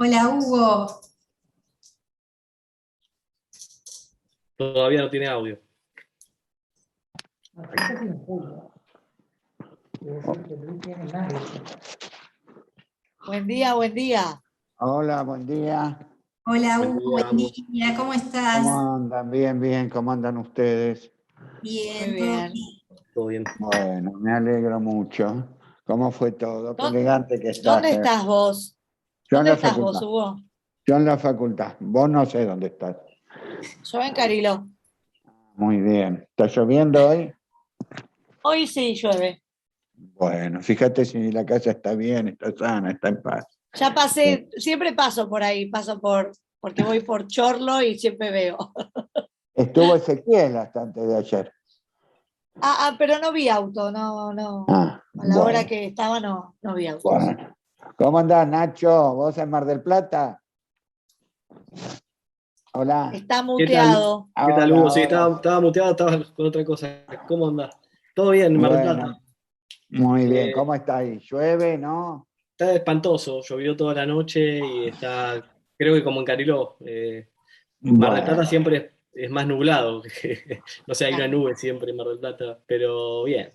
Hola Hugo. Todavía no tiene audio. Buen día, buen día. Hola, buen día. Hola Buen Hugo, día, buen Hugo. día, ¿cómo estás? ¿Cómo andan? Bien, bien. ¿Cómo andan ustedes? Muy Bien, todo bien. bien. Todo bien. Bueno, me alegro mucho. ¿Cómo fue todo? Qué ¿Dó- elegante que estás. ¿Dónde estás vos? Yo en ¿Dónde la estás vos, facultad. Hugo? Yo en la facultad. Vos no sé dónde estás. Yo en Cariló. Muy bien. ¿Está lloviendo hoy? Hoy sí llueve. Bueno, fíjate si la casa está bien, está sana, está en paz. Ya pasé, siempre paso por ahí, porque voy por Chorlo y siempre veo. Estuvo Ezequiel hasta antes de ayer. Pero no vi auto, no. Ah, A la hora bueno, que estaba no vi autos. bueno. ¿Cómo andás, Nacho? ¿Vos en Mar del Plata? Hola. Está ¿Qué tal? muteado. ¿Qué tal, Ahora, Hugo? Sí, ahora. estaba muteado, estaba con otra cosa. ¿Cómo andás? ¿Todo bien, Mar del Plata? Bueno, muy bien. Eh, ¿Cómo está ahí? ¿Llueve, no? Está espantoso, llovió toda la noche y está, creo que como en Cariló. Mar del Plata Bueno, siempre es más nublado. No sé, hay una Claro. nube siempre en Mar del Plata, pero bien.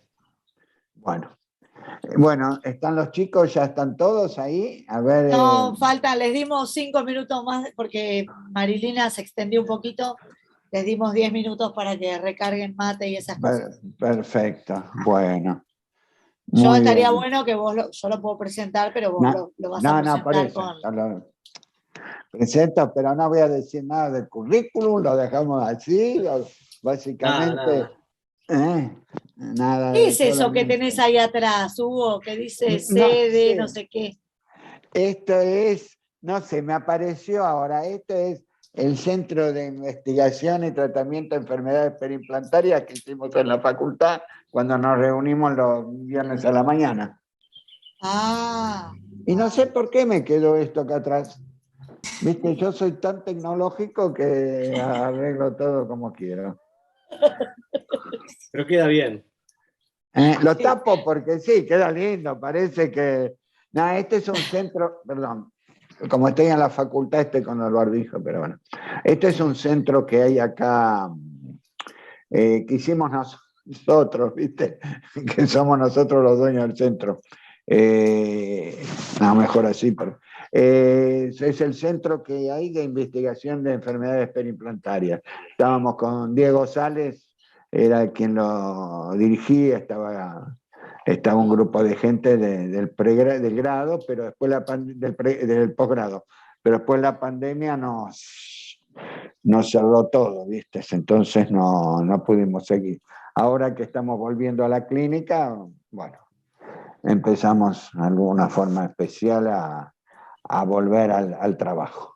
bueno. Bueno, ¿están los chicos? ¿Ya están todos ahí? A ver, No, falta, les dimos 5 minutos más porque Marilina se extendió un poquito. Les dimos 10 minutos para que recarguen mate y esas cosas. perfecto. Bueno, Yo muy estaría bien. bueno que yo lo puedo presentar, pero vos No, lo vas a no, por presentar eso. Yo lo presento, pero no voy a decir nada del currículum, lo dejamos así, Nada, básicamente, nada. nada ¿Qué de es eso que solamente. tenés ahí atrás, Hugo? Que dice No sede, no sé. sé qué. Esto es, no sé, me apareció ahora, esto es el Centro de Investigación y Tratamiento de Enfermedades Periimplantarias que hicimos en la facultad cuando nos reunimos los viernes a la mañana. Ah, Y no sé por qué me quedó esto acá atrás. Viste, yo soy tan tecnológico que arreglo todo como quiero. Pero queda bien. Lo sí. tapo porque sí, queda lindo, parece que... No, este es un centro, perdón, como estoy en la facultad estoy con el barbijo, pero bueno. Este es un centro que hay acá, que hicimos nosotros, ¿viste? Que somos nosotros los dueños del centro. No, mejor así, pero... es el centro que hay de investigación de enfermedades periimplantarias. Estábamos con Diego Sales, era quien lo dirigía, estaba un grupo de gente del grado, pero después del posgrado, pero después la pandemia nos cerró todo, ¿viste? Entonces no pudimos seguir. Ahora que estamos volviendo a la clínica, bueno, empezamos de alguna forma especial a volver al trabajo.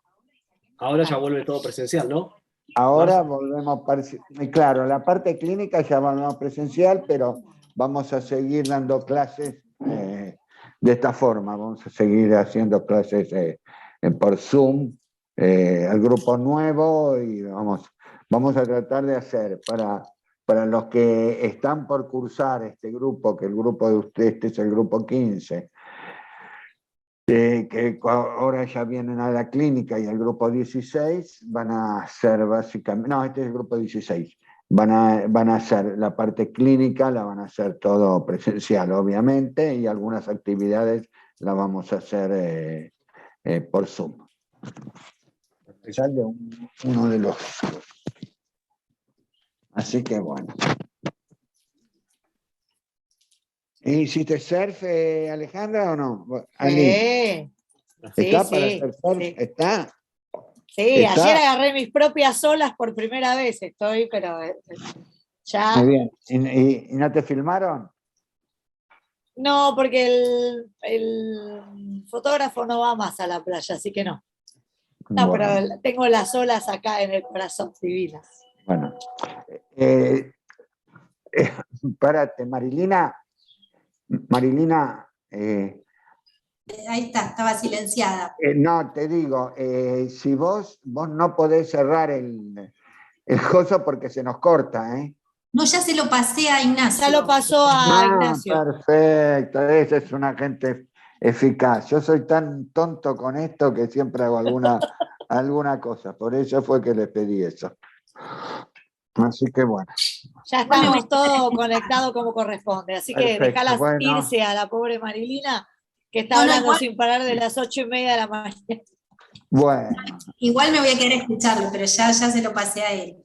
Ahora ya vuelve todo presencial, ¿no? Ahora Marce. volvemos, claro, la parte clínica ya volvemos presencial, pero vamos a seguir dando clases de esta forma, vamos a seguir haciendo clases por Zoom, al grupo nuevo y vamos a tratar de hacer para los que están por cursar este grupo, que el grupo de ustedes, este es el grupo 15, que ahora ya vienen a la clínica y al grupo 16 van a hacer básicamente, no, este es el grupo 16, van a hacer la parte clínica, la van a hacer todo presencial, obviamente, y algunas actividades las vamos a hacer por Zoom. Sale uno de los... Así que bueno. ¿Hiciste surf, Alejandra, o no? Ali, Sí, ¿está para sí, hacer surf? sí. ¿Está? Sí, ayer ¿Está? agarré mis propias olas por primera vez, pero Muy ya. bien. ¿Y no te filmaron? No, porque el fotógrafo no va más a la playa, así que no. No, pero Bueno, tengo las olas acá en el corazón, divinas. bueno. Eh, Párate, Marilina. Marilina, Ahí está, estaba silenciada. no, te digo, si vos no podés cerrar el coso porque se nos corta, ¿eh? No, ya se lo pasé a Ya lo Ignacio. pasó a Ah, Ignacio. perfecto, ese es un agente eficaz. Yo soy tan tonto con esto que siempre hago alguna cosa. Por eso fue que les pedí eso. Así que bueno. Ya estamos todos conectados como corresponde, así que Perfecto, dejalas bueno. irse a la pobre Marilina, que está No, hablando igual, sin parar de las 8:30 de la mañana. Bueno, igual me voy a quedar a escucharlo, pero ya se lo pasé a él.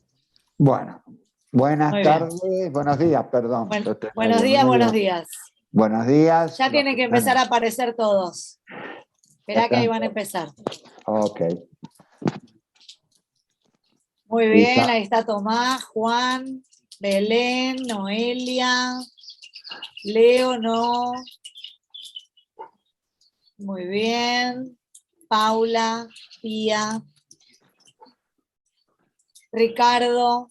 bueno. Buenas Muy bien. tardes, buenos días, perdón. Bueno, Yo estoy buenos medio días, medio. buenos días. Buenos días. Ya tienen que empezar a aparecer todos. Esperá que ahí van a empezar. Ok. Muy bien, ahí está Tomás, Juan, Belén, Noelia, Leo, no. Muy bien. Paula, Pía, Ricardo,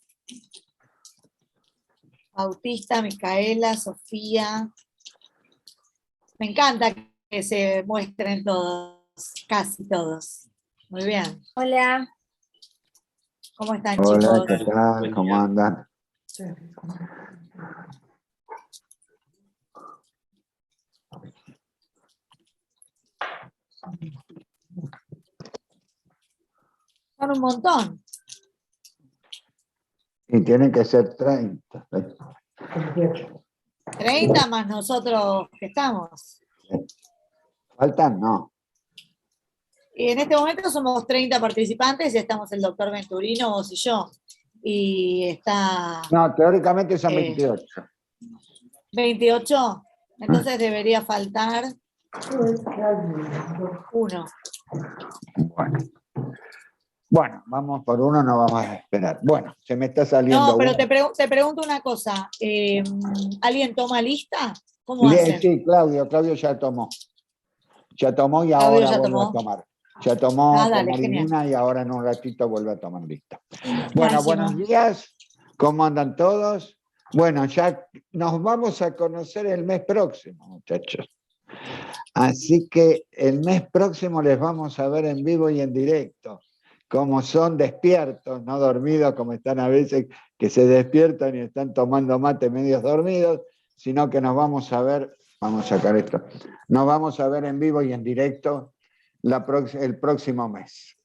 Bautista, Micaela, Sofía. Me encanta que se muestren todos, casi todos. Muy bien. Hola. ¿Cómo están, Hola, chicos? ¿qué tal? Buen ¿Cómo día. andan? Son un montón. Y tienen que ser 30. 30 más nosotros que estamos. ¿Faltan? No. Y en este momento somos 30 participantes y estamos el doctor Venturino, vos y yo. Y está No, teóricamente son 28. 28. Entonces debería faltar uno. Bueno. Bueno, vamos por uno, no vamos a esperar. Bueno, se me está saliendo No, pero uno. te pregunto una cosa. ¿Alguien toma lista? ¿Cómo hacen? Sí, Claudio ya tomó. Ya tomó y Claudio ahora ya vuelve tomó. a tomar. Ya tomó con Dale, genial. Marilina y ahora en un ratito vuelve a tomar lista. Bueno, Buenísimo. buenos días. ¿Cómo andan todos? Bueno, ya nos vamos a conocer el mes próximo, muchachos. Así que el mes próximo les vamos a ver en vivo y en directo. Como son despiertos, no dormidos, como están a veces que se despiertan y están tomando mate medios dormidos, sino que nos vamos a ver, vamos a sacar esto, nos vamos a ver en vivo y en directo el próximo mes.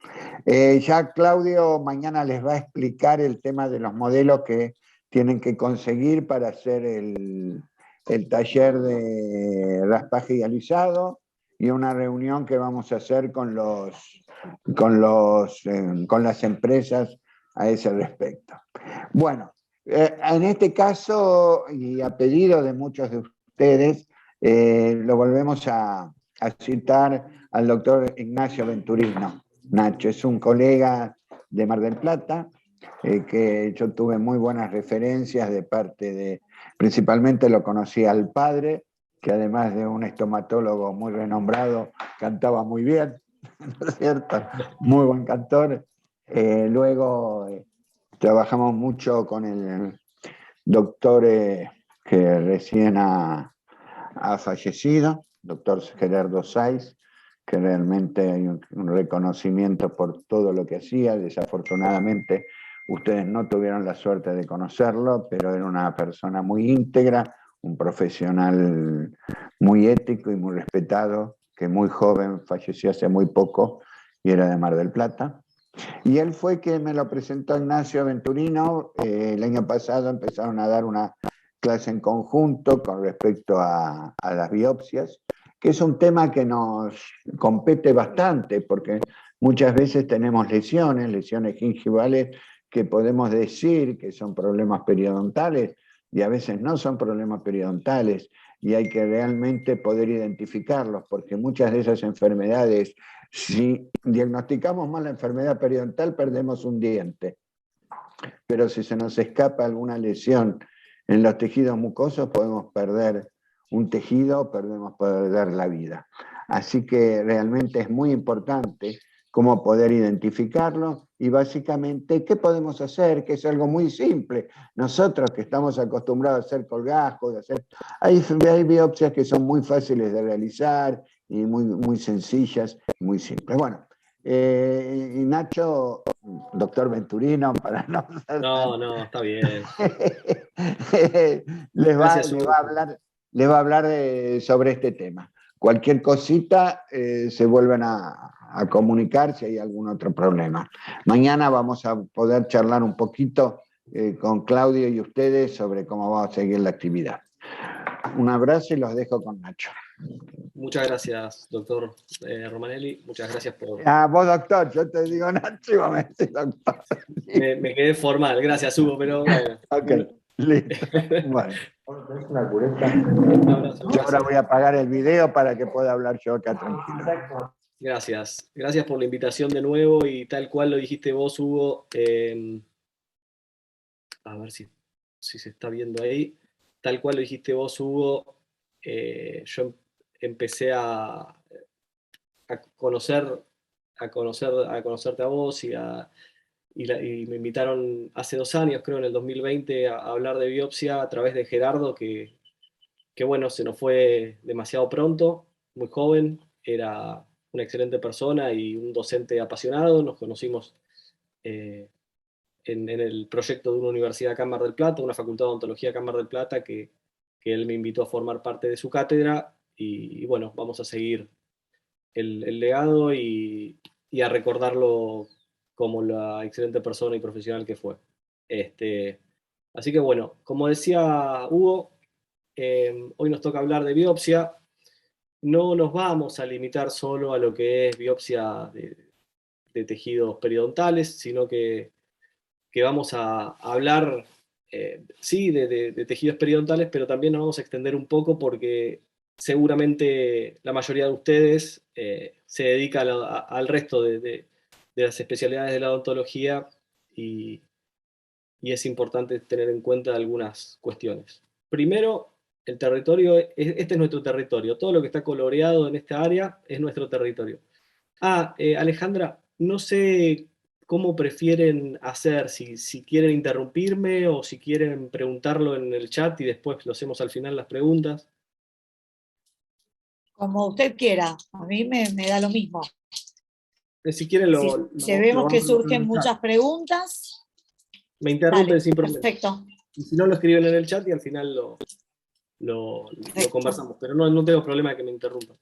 Ya Claudio mañana les va a explicar el tema de los modelos que tienen que conseguir para hacer el taller de raspaje y alisado y una reunión que vamos a hacer con las empresas a ese respecto. Bueno, en este caso, y a pedido de muchos de ustedes, lo volvemos a citar al doctor Ignacio Venturino. Nacho es un colega de Mar del Plata, que yo tuve muy buenas referencias de parte de, principalmente lo conocí al padre, que además de un estomatólogo muy renombrado, cantaba muy bien, ¿no es cierto? Muy buen cantor. Luego trabajamos mucho con el doctor que recién ha fallecido, doctor Gerardo Saiz, que realmente hay un reconocimiento por todo lo que hacía. Desafortunadamente ustedes no tuvieron la suerte de conocerlo, pero era una persona muy íntegra, un profesional muy ético y muy respetado, que muy joven falleció hace muy poco y era de Mar del Plata. Y él fue quien me lo presentó a Ignacio Venturino. El año pasado empezaron a dar una clase en conjunto con respecto a las biopsias, que es un tema que nos compete bastante, porque muchas veces tenemos lesiones gingivales que podemos decir que son problemas periodontales y a veces no son problemas periodontales y hay que realmente poder identificarlos, porque muchas de esas enfermedades, si diagnosticamos mal la enfermedad periodontal, perdemos un diente, pero si se nos escapa alguna lesión en los tejidos mucosos, podemos perder un tejido, podemos perder la vida. Así que realmente es muy importante cómo poder identificarlo y básicamente qué podemos hacer, que es algo muy simple. Nosotros que estamos acostumbrados a hacer colgajos, hay biopsias que son muy fáciles de realizar y muy sencillas, muy simples. Bueno, y Nacho, doctor Venturino, para no... No, está bien. les va Gracias, Hugo. a hablar sobre este tema. cualquier cosita se vuelven a comunicar si hay algún otro problema. Mañana vamos a poder charlar un poquito con Claudio y ustedes sobre cómo va a seguir la actividad. Un abrazo y los dejo con Nacho. Muchas gracias, doctor Romanelli. Muchas gracias por... Vos doctor, yo te digo Nacho y vos me decís doctor. Me quedé formal, gracias Hugo, pero bueno. Ok, listo. Bueno. Un abrazo, Yo ahora gracias. voy a apagar el video para que pueda hablar yo acá tranquilo. Gracias. Gracias por la invitación de nuevo y tal cual lo dijiste vos, Hugo. A ver si se está viendo ahí. Tal cual lo dijiste vos, Hugo. Yo empecé a conocerte a vos y me invitaron hace 2 años, creo, en el 2020, a hablar de biopsia a través de Gerardo, que bueno, se nos fue demasiado pronto, muy joven, era una excelente persona y un docente apasionado. Nos conocimos en el proyecto de una universidad acá en Mar del Plata, una facultad de odontología acá en Mar del Plata, que él me invitó a formar parte de su cátedra, y bueno, vamos a seguir el legado y a recordarlo como la excelente persona y profesional que fue. Así que bueno, como decía Hugo, hoy nos toca hablar de biopsia. No nos vamos a limitar solo a lo que es biopsia de tejidos periodontales, sino que vamos a hablar, sí, de tejidos periodontales, pero también nos vamos a extender un poco porque seguramente la mayoría de ustedes se dedica al resto de las especialidades de la odontología, y es importante tener en cuenta algunas cuestiones. Primero, el territorio, este es nuestro territorio. Todo lo que está coloreado en esta área es nuestro territorio. Alejandra, no sé cómo prefieren hacer, si quieren interrumpirme o si quieren preguntarlo en el chat y después lo hacemos al final las preguntas. Como usted quiera, a mí me da lo mismo. Si quieren Si vemos que vamos a surgen en el chat. muchas preguntas, Me interrumpen dale, sin problema. perfecto. Y si no, lo escriben en el chat y al final lo conversamos. Pero no tengo problema de que me interrumpan.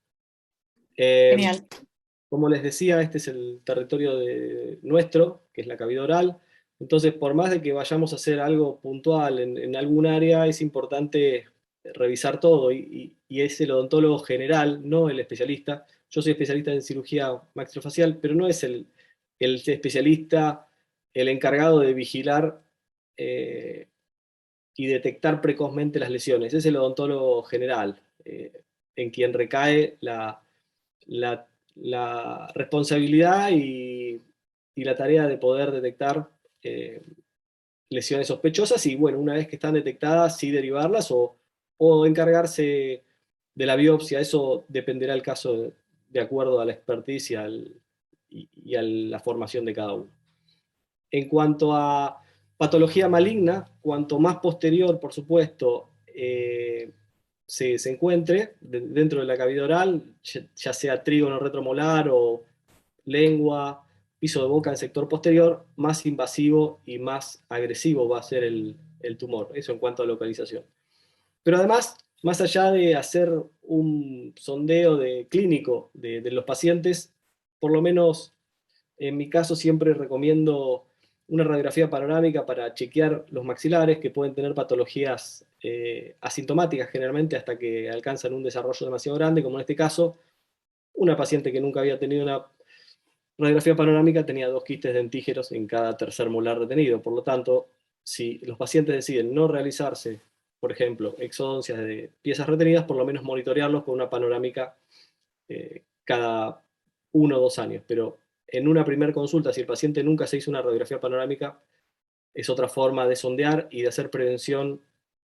Genial. Como les decía, este es el territorio nuestro, que es la cavidad oral. Entonces, por más de que vayamos a hacer algo puntual en algún área, es importante revisar todo, y es el odontólogo general, no el especialista. Yo soy especialista en cirugía maxilofacial, pero no es el especialista el encargado de vigilar y detectar precozmente las lesiones. Es el odontólogo general, en quien recae la responsabilidad y la tarea de poder detectar lesiones sospechosas, y bueno, una vez que están detectadas, sí derivarlas o encargarse de la biopsia. Eso dependerá del caso de acuerdo a la expertise y a la formación de cada uno. En cuanto a patología maligna, cuanto más posterior, por supuesto, se encuentre dentro de la cavidad oral, ya sea trígono retromolar o lengua, piso de boca en sector posterior, más invasivo y más agresivo va a ser el tumor. Eso en cuanto a localización. Pero además, más allá de hacer un sondeo clínico de los pacientes, por lo menos en mi caso siempre recomiendo una radiografía panorámica para chequear los maxilares, que pueden tener patologías asintomáticas generalmente hasta que alcanzan un desarrollo demasiado grande, como en este caso. Una paciente que nunca había tenido una radiografía panorámica tenía 2 quistes dentígeros en cada tercer molar retenido. Por lo tanto, si los pacientes deciden no realizarse, por ejemplo, exodoncias de piezas retenidas, por lo menos monitorearlos con una panorámica cada 1 o 2 años. Pero en una primera consulta, si el paciente nunca se hizo una radiografía panorámica, es otra forma de sondear y de hacer prevención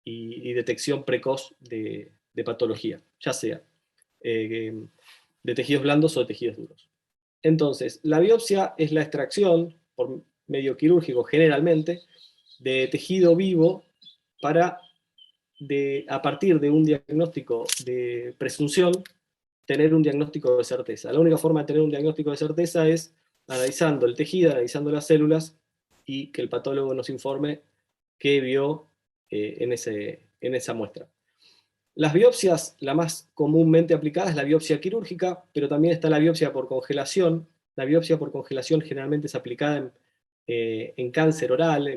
y detección precoz de patología, ya sea de tejidos blandos o de tejidos duros. Entonces, la biopsia es la extracción, por medio quirúrgico generalmente, de tejido vivo para, a partir de un diagnóstico de presunción, tener un diagnóstico de certeza. La única forma de tener un diagnóstico de certeza es analizando el tejido, analizando las células, y que el patólogo nos informe qué vio en esa muestra. Las biopsias, la más comúnmente aplicada es la biopsia quirúrgica, pero también está la biopsia por congelación. La biopsia por congelación generalmente es aplicada en cáncer oral,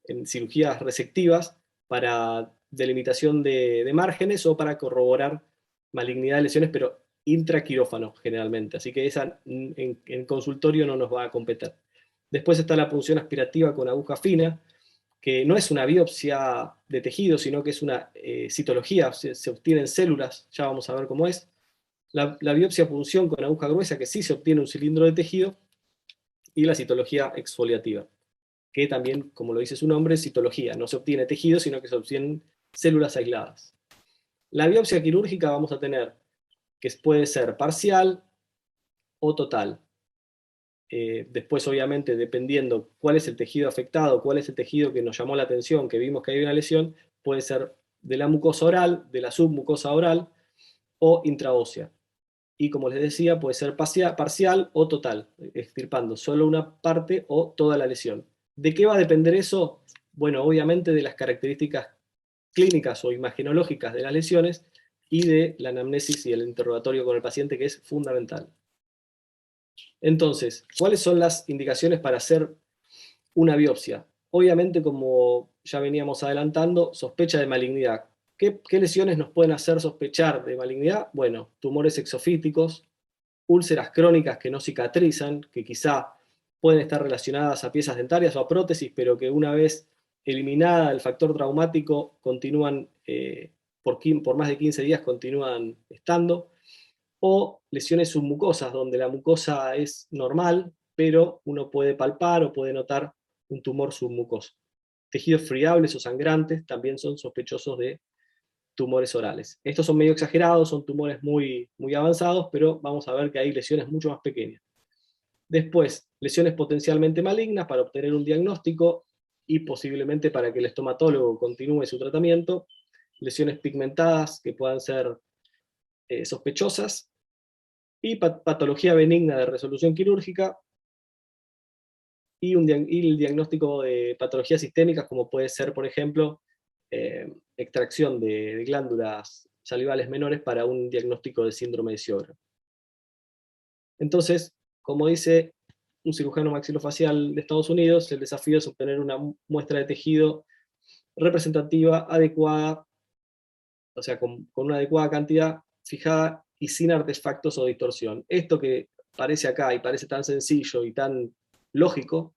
en cirugías resectivas, para delimitación de márgenes o para corroborar malignidad de lesiones, pero intraquirófano generalmente. Así que esa en consultorio no nos va a competir. Después está la punción aspirativa con aguja fina, que no es una biopsia de tejido, sino que es una citología, se obtienen células, ya vamos a ver cómo es. La biopsia punción con aguja gruesa, que sí se obtiene un cilindro de tejido, y la citología exfoliativa, que también, como lo dice su nombre, es citología, no se obtiene tejido, sino que se obtienen células aisladas. La biopsia quirúrgica vamos a tener que puede ser parcial o total. Después, obviamente, dependiendo cuál es el tejido afectado, cuál es el tejido que nos llamó la atención, que vimos que hay una lesión, puede ser de la mucosa oral, de la submucosa oral o intraósea. Y como les decía, puede ser parcial o total, extirpando solo una parte o toda la lesión. ¿De qué va a depender eso? Bueno, obviamente de las características clínicas o imagenológicas de las lesiones y de la anamnesis y el interrogatorio con el paciente, que es fundamental. Entonces, ¿cuáles son las indicaciones para hacer una biopsia? Obviamente, como ya veníamos adelantando, sospecha de malignidad. ¿Qué lesiones nos pueden hacer sospechar de malignidad? Bueno, tumores exofíticos, úlceras crónicas que no cicatrizan, que quizá pueden estar relacionadas a piezas dentarias o a prótesis, pero que una vez eliminada el factor traumático, continúan, por más de 15 días continúan estando. O lesiones submucosas, donde la mucosa es normal, pero uno puede palpar o puede notar un tumor submucoso. Tejidos friables o sangrantes también son sospechosos de tumores orales. Estos son medio exagerados, son tumores muy, muy avanzados, pero vamos a ver que hay lesiones mucho más pequeñas. Después, lesiones potencialmente malignas para obtener un diagnóstico y posiblemente para que el estomatólogo continúe su tratamiento. Lesiones pigmentadas que puedan ser sospechosas, y patología benigna de resolución quirúrgica, y el diagnóstico de patologías sistémicas, como puede ser, por ejemplo, extracción de glándulas salivales menores para un diagnóstico de síndrome de Sjögren. Entonces, como dice un cirujano maxilofacial de Estados Unidos, el desafío es obtener una muestra de tejido representativa, adecuada, o sea, con una adecuada cantidad fijada y sin artefactos o distorsión. Esto que parece acá y parece tan sencillo y tan lógico,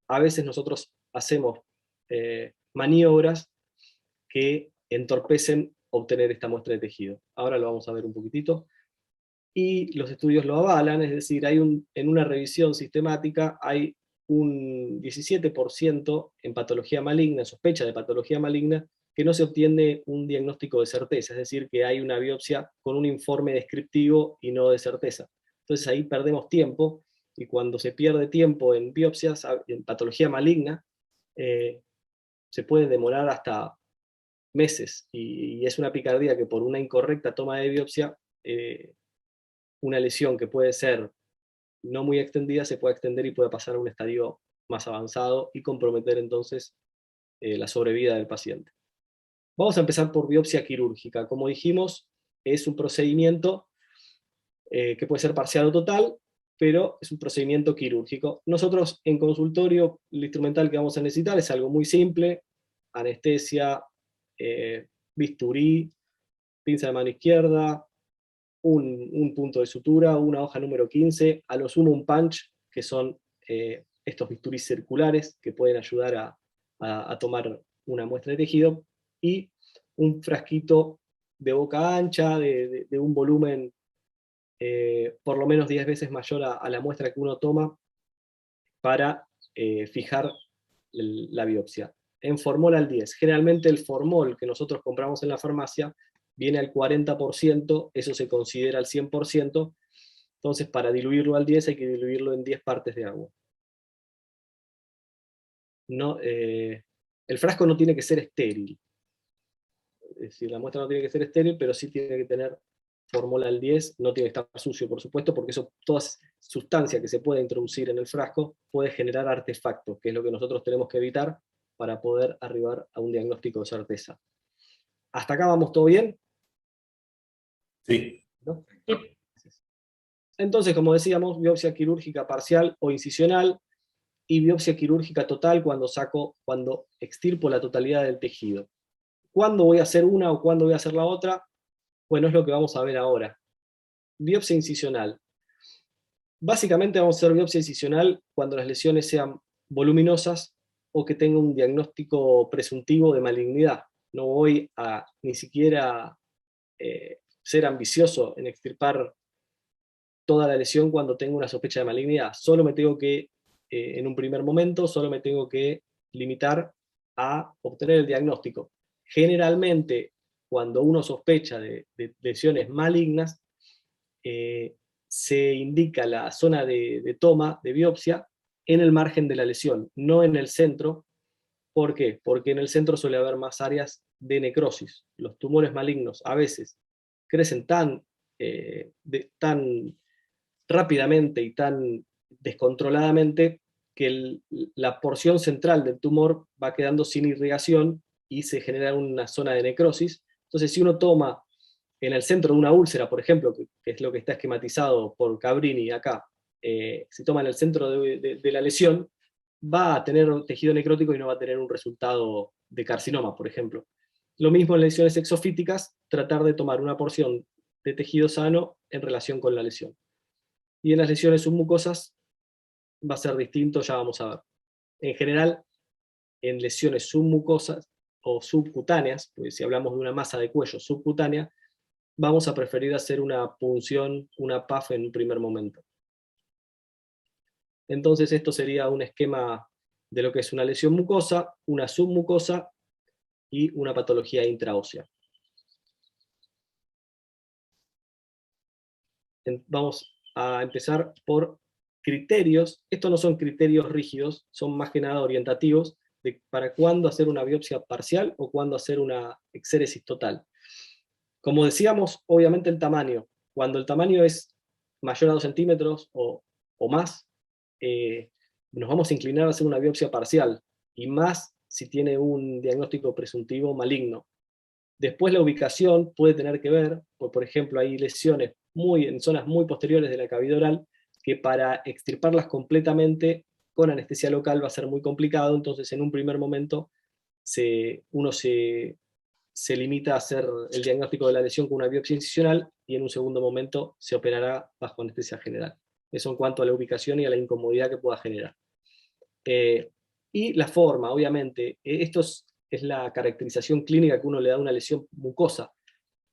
a veces nosotros hacemos maniobras que entorpecen obtener esta muestra de tejido. Ahora lo vamos a ver un poquitito. Y los estudios lo avalan, es decir, en una revisión sistemática hay un 17% en patología maligna, sospecha de patología maligna, que no se obtiene un diagnóstico de certeza, es decir, que hay una biopsia con un informe descriptivo y no de certeza. Entonces ahí perdemos tiempo, y cuando se pierde tiempo en biopsias, en patología maligna, se puede demorar hasta meses, y es una picardía que por una incorrecta toma de biopsia, una lesión que puede ser no muy extendida se puede extender y puede pasar a un estadio más avanzado y comprometer entonces la sobrevida del paciente. Vamos a empezar por biopsia quirúrgica. Como dijimos, es un procedimiento que puede ser parcial o total, pero es un procedimiento quirúrgico. Nosotros en consultorio, el instrumental que vamos a necesitar es algo muy simple: anestesia, bisturí, pinza de mano izquierda, un punto de sutura, una hoja número 15, a lo sumo un punch, que son estos bisturís circulares que pueden ayudar a tomar una muestra de tejido, y un frasquito de boca ancha, de un volumen por lo menos 10 veces mayor a la muestra que uno toma, para fijar la biopsia. En formol al 10. Generalmente el formol que nosotros compramos en la farmacia viene al 40%, eso se considera al 100%, entonces para diluirlo al 10 hay que diluirlo en 10 partes de agua. No, el frasco no tiene que ser estéril, es decir, la muestra no tiene que ser estéril, pero sí tiene que tener formol al 10, no tiene que estar sucio, por supuesto, porque eso, toda sustancia que se puede introducir en el frasco puede generar artefactos, que es lo que nosotros tenemos que evitar para poder arribar a un diagnóstico de certeza. ¿Hasta acá vamos todo bien? Sí. ¿No? Sí. Entonces, como decíamos, biopsia quirúrgica parcial o incisional, y biopsia quirúrgica total cuando extirpo la totalidad del tejido. ¿Cuándo voy a hacer una o cuándo voy a hacer la otra? Bueno, es lo que vamos a ver ahora. Biopsia incisional. Básicamente vamos a hacer biopsia incisional cuando las lesiones sean voluminosas o que tenga un diagnóstico presuntivo de malignidad. No voy a ni siquiera ser ambicioso en extirpar toda la lesión cuando tengo una sospecha de malignidad. Solo me tengo que, en un primer momento, solo me tengo que limitar a obtener el diagnóstico. Generalmente, cuando uno sospecha de lesiones malignas, se indica la zona de toma, de biopsia, en el margen de la lesión, no en el centro. ¿Por qué? Porque en el centro suele haber más áreas de necrosis. Los tumores malignos a veces crecen tan rápidamente y tan descontroladamente que la porción central del tumor va quedando sin irrigación y se genera una zona de necrosis. Entonces, si uno toma en el centro de una úlcera, por ejemplo, que es lo que está esquematizado por Cabrini acá, si toma en el centro de la lesión, va a tener un tejido necrótico y no va a tener un resultado de carcinoma, por ejemplo. Lo mismo en lesiones exofíticas, tratar de tomar una porción de tejido sano en relación con la lesión. Y en las lesiones submucosas va a ser distinto, ya vamos a ver. En general, en lesiones submucosas o subcutáneas, pues si hablamos de una masa de cuello subcutánea, vamos a preferir hacer una punción, una PAF en un primer momento. Entonces esto sería un esquema de lo que es una lesión mucosa, una submucosa y una patología intraósea. Vamos a empezar por criterios. Estos no son criterios rígidos, son más que nada orientativos de para cuándo hacer una biopsia parcial o cuándo hacer una exéresis total. Como decíamos, obviamente el tamaño. Cuando el tamaño es mayor a 2 centímetros o más, nos vamos a inclinar a hacer una biopsia parcial, y más si tiene un diagnóstico presuntivo maligno. Después la ubicación puede tener que ver, pues, por ejemplo, hay lesiones en zonas muy posteriores de la cavidad oral, que para extirparlas completamente con anestesia local va a ser muy complicado. Entonces en un primer momento uno se limita a hacer el diagnóstico de la lesión con una biopsia incisional, y en un segundo momento se operará bajo anestesia general. Eso en cuanto a la ubicación y a la incomodidad que pueda generar. Y la forma, obviamente, esto es la caracterización clínica que uno le da a una lesión mucosa.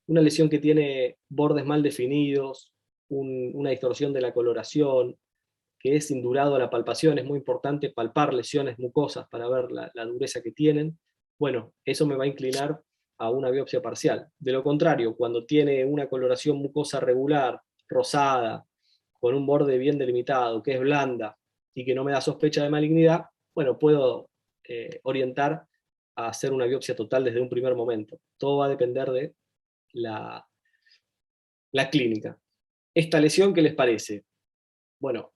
Una lesión que tiene bordes mal definidos, una distorsión de la coloración, que es indurado a la palpación. Es muy importante palpar lesiones mucosas para ver la dureza que tienen. Bueno, eso me va a inclinar a una biopsia parcial. De lo contrario, cuando tiene una coloración mucosa regular, rosada, con un borde bien delimitado, que es blanda y que no me da sospecha de malignidad, bueno, puedo orientar a hacer una biopsia total desde un primer momento. Todo va a depender de la clínica. ¿Esta lesión qué les parece? Bueno,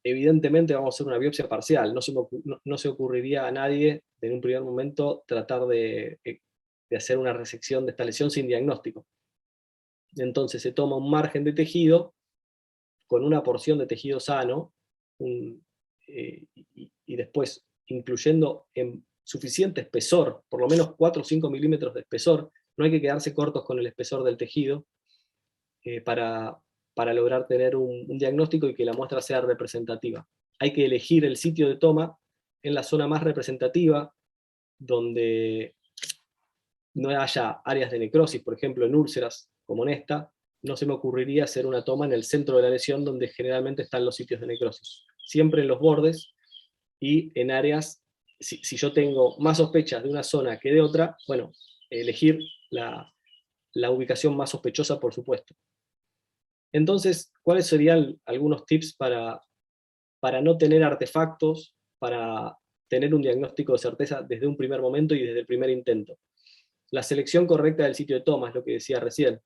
evidentemente vamos a hacer una biopsia parcial. No se ocurriría a nadie en un primer momento tratar de hacer una resección de esta lesión sin diagnóstico. Entonces se toma un margen de tejido con una porción de tejido sano, y después incluyendo en suficiente espesor, por lo menos 4 o 5 milímetros de espesor. No hay que quedarse cortos con el espesor del tejido para lograr tener un diagnóstico y que la muestra sea representativa. Hay que elegir el sitio de toma en la zona más representativa, donde no haya áreas de necrosis. Por ejemplo, en úlceras como en esta, no se me ocurriría hacer una toma en el centro de la lesión, donde generalmente están los sitios de necrosis. Siempre en los bordes y en áreas, si yo tengo más sospechas de una zona que de otra, bueno, elegir la ubicación más sospechosa, por supuesto. Entonces, ¿cuáles serían algunos tips para no tener artefactos, para tener un diagnóstico de certeza desde un primer momento y desde el primer intento? La selección correcta del sitio de toma, es lo que decía recién.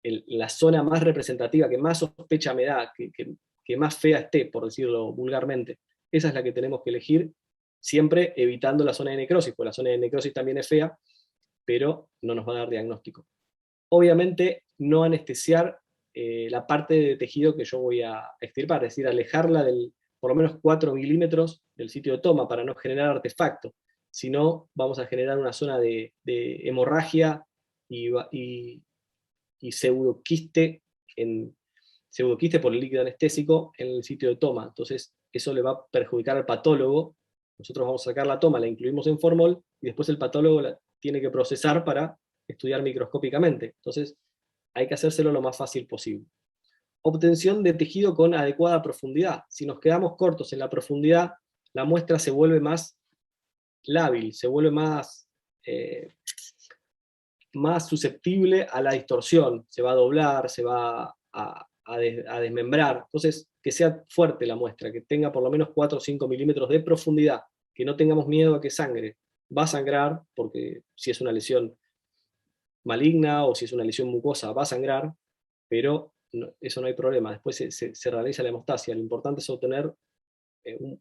La zona más representativa, que más sospecha me da, que más fea esté, por decirlo vulgarmente, esa es la que tenemos que elegir, siempre evitando la zona de necrosis, porque la zona de necrosis también es fea, pero no nos va a dar diagnóstico. Obviamente no anestesiar la parte de tejido que yo voy a extirpar, es decir, alejarla por lo menos 4 milímetros del sitio de toma para no generar artefacto. Si no, vamos a generar una zona de hemorragia y pseudoquiste por el líquido anestésico en el sitio de toma. Entonces, eso le va a perjudicar al patólogo. Nosotros vamos a sacar la toma, la incluimos en formol, y después el patólogo la tiene que procesar para estudiar microscópicamente. Entonces, hay que hacérselo lo más fácil posible. Obtención de tejido con adecuada profundidad. Si nos quedamos cortos en la profundidad, la muestra se vuelve más lábil, se vuelve más susceptible a la distorsión, se va a doblar, se va a desmembrar. Entonces, que sea fuerte la muestra, que tenga por lo menos 4 o 5 milímetros de profundidad, que no tengamos miedo a que sangre. Va a sangrar, porque si es una lesión maligna o si es una lesión mucosa va a sangrar, pero eso no hay problema. Después se realiza la hemostasia. Lo importante es obtener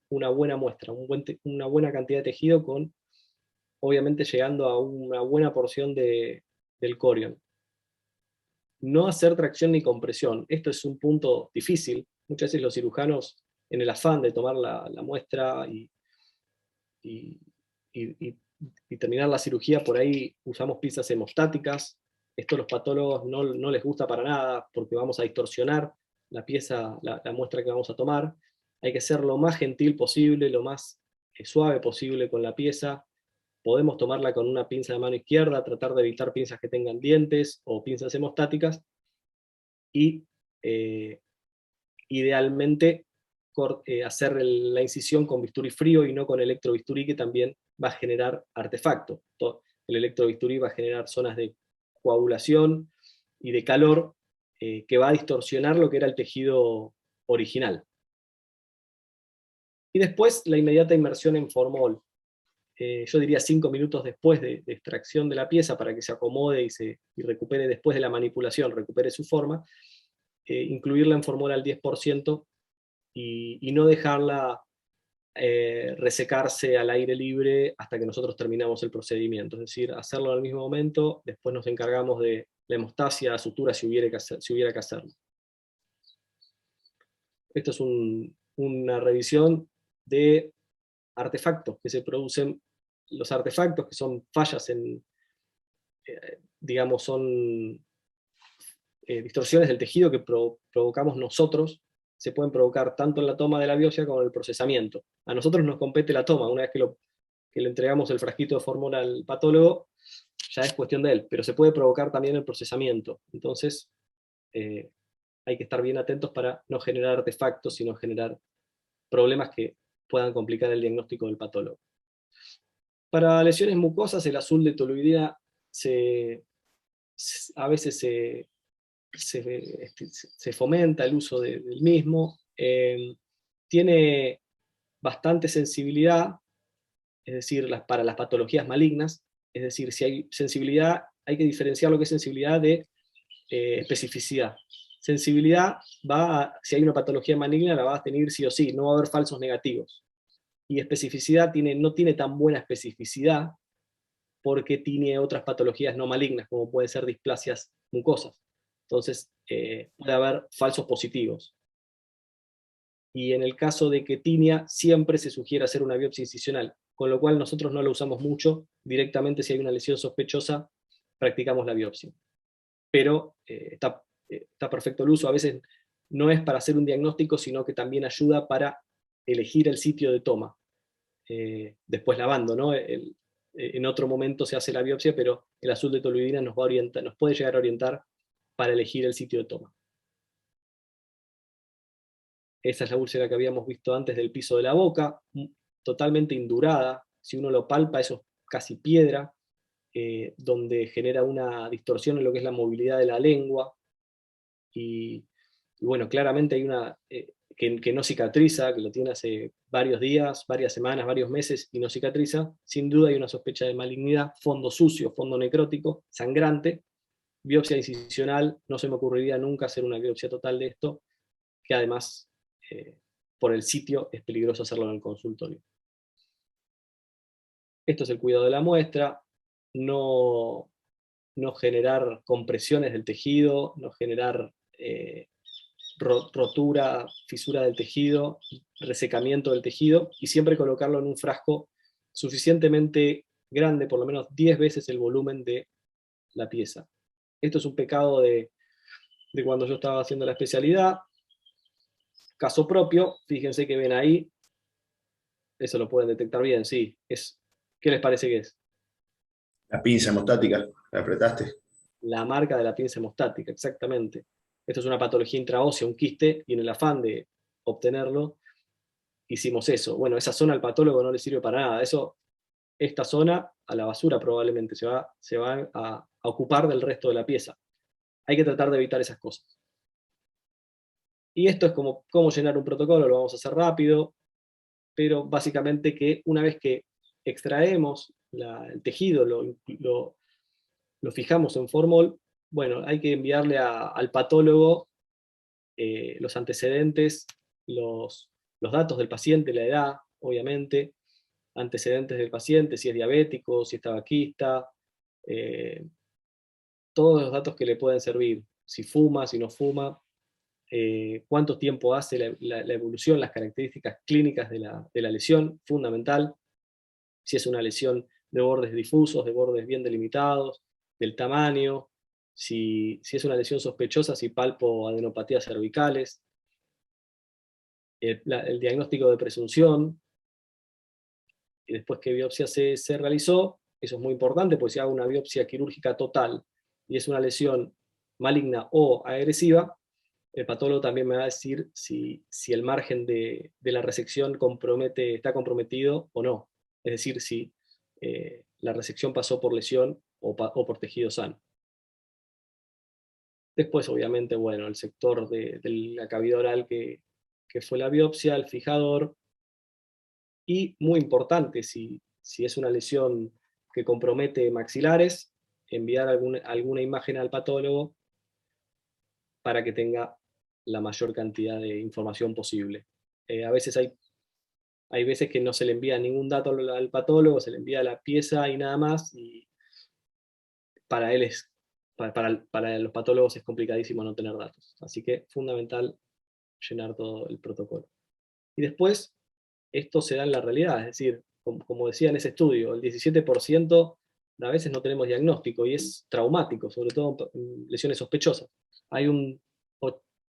una buena muestra, una buena cantidad de tejido, obviamente llegando a una buena porción del corion. No hacer tracción ni compresión. Esto es un punto difícil. Muchas veces los cirujanos, en el afán de tomar la muestra y terminar la cirugía, por ahí usamos pinzas hemostáticas. Esto a los patólogos no les gusta para nada, porque vamos a distorsionar la pieza, la muestra que vamos a tomar. Hay que ser lo más gentil posible, lo más suave posible con la pieza. Podemos tomarla con una pinza de mano izquierda, tratar de evitar pinzas que tengan dientes o pinzas hemostáticas, y idealmente hacer la incisión con bisturí frío y no con electrobisturí, que también va a generar artefacto. El electrobisturí va a generar zonas de coagulación y de calor que va a distorsionar lo que era el tejido original. Y después la inmediata inmersión en formol. Yo diría 5 minutos después de extracción de la pieza, para que se acomode y recupere después de la manipulación, recupere su forma, incluirla en formol al 10%, y no dejarla resecarse al aire libre hasta que nosotros terminamos el procedimiento. Es decir, hacerlo al mismo momento, después nos encargamos de la hemostasia, sutura, si hubiera que hacerlo. Esto es una revisión de artefactos que se producen. Los artefactos, que son fallas digamos, son distorsiones del tejido que provocamos nosotros, se pueden provocar tanto en la toma de la biopsia como en el procesamiento. A nosotros nos compete la toma. Una vez que le entregamos el frasquito de formol al patólogo, ya es cuestión de él, pero se puede provocar también el procesamiento. Entonces, hay que estar bien atentos para no generar artefactos, sino generar problemas que puedan complicar el diagnóstico del patólogo. Para lesiones mucosas, el azul de toluidina a veces se fomenta el uso del mismo. Tiene bastante sensibilidad, es decir, para las patologías malignas. Es decir, si hay sensibilidad, hay que diferenciar lo que es sensibilidad de especificidad. Sensibilidad si hay una patología maligna, la va a tener sí o sí, no va a haber falsos negativos. Y especificidad no tiene tan buena especificidad, porque tiene otras patologías no malignas, como pueden ser displasias mucosas. Entonces, puede haber falsos positivos. Y en el caso de que tinea, siempre se sugiere hacer una biopsia incisional, con lo cual nosotros no la usamos mucho. Directamente, si hay una lesión sospechosa, practicamos la biopsia. Pero está perfecto el uso. A veces no es para hacer un diagnóstico, sino que también ayuda para elegir el sitio de toma. Después lavando, ¿no? En otro momento se hace la biopsia, pero el azul de toluidina nos puede llegar a orientar para elegir el sitio de toma. Esa es la úlcera que habíamos visto antes del piso de la boca, totalmente indurada. Si uno lo palpa, eso es casi piedra, donde genera una distorsión en lo que es la movilidad de la lengua. Y bueno, claramente hay una que no cicatriza, que lo tiene hace varios días, varias semanas, varios meses, y no cicatriza. Sin duda hay una sospecha de malignidad, fondo sucio, fondo necrótico, sangrante. Biopsia incisional, no se me ocurriría nunca hacer una biopsia total de esto, que además por el sitio es peligroso hacerlo en el consultorio. Esto es el cuidado de la muestra. No no generar compresiones del tejido, no generar rotura, fisura del tejido, resecamiento del tejido, y siempre colocarlo en un frasco suficientemente grande, por lo menos 10 veces el volumen de la pieza. Esto es un pecado de cuando yo estaba haciendo la especialidad. Caso propio, fíjense que ven ahí, eso lo pueden detectar bien, sí. ¿Qué les parece que es? La pinza hemostática, la apretaste. La marca de la pinza hemostática, exactamente. Esto es una patología intraósea, un quiste, y en el afán de obtenerlo, hicimos eso. Bueno, esa zona al patólogo no le sirve para nada. Esta zona a la basura probablemente se va a ocupar del resto de la pieza. Hay que tratar de evitar esas cosas. Y esto es como cómo llenar un protocolo, lo vamos a hacer rápido, pero básicamente que una vez que extraemos el tejido, lo fijamos en formol, bueno, hay que enviarle al patólogo los antecedentes, los datos del paciente, la edad, obviamente, antecedentes del paciente, si es diabético, si es tabaquista, todos los datos que le pueden servir, si fuma, si no fuma, cuánto tiempo hace la evolución, las características clínicas de la lesión, fundamental, si es una lesión de bordes difusos, de bordes bien delimitados, del tamaño, si es una lesión sospechosa, si palpo adenopatías cervicales, el diagnóstico de presunción, y después que biopsia se realizó, eso es muy importante, porque si hago una biopsia quirúrgica total y es una lesión maligna o agresiva, el patólogo también me va a decir si el margen de la resección está comprometido o no. Es decir, si la resección pasó por lesión o por tejido sano. Después, obviamente, bueno, el sector de la cavidad oral que fue la biopsia, el fijador, y muy importante, si es una lesión que compromete maxilares, enviar alguna imagen al patólogo para que tenga la mayor cantidad de información posible. A veces hay veces que no se le envía ningún dato al patólogo, se le envía la pieza y nada más, y para los patólogos es complicadísimo no tener datos. Así que fundamental llenar todo el protocolo. Y después, esto se da en la realidad, es decir, como decía en ese estudio, el 17% a veces no tenemos diagnóstico y es traumático, sobre todo en lesiones sospechosas. Hay un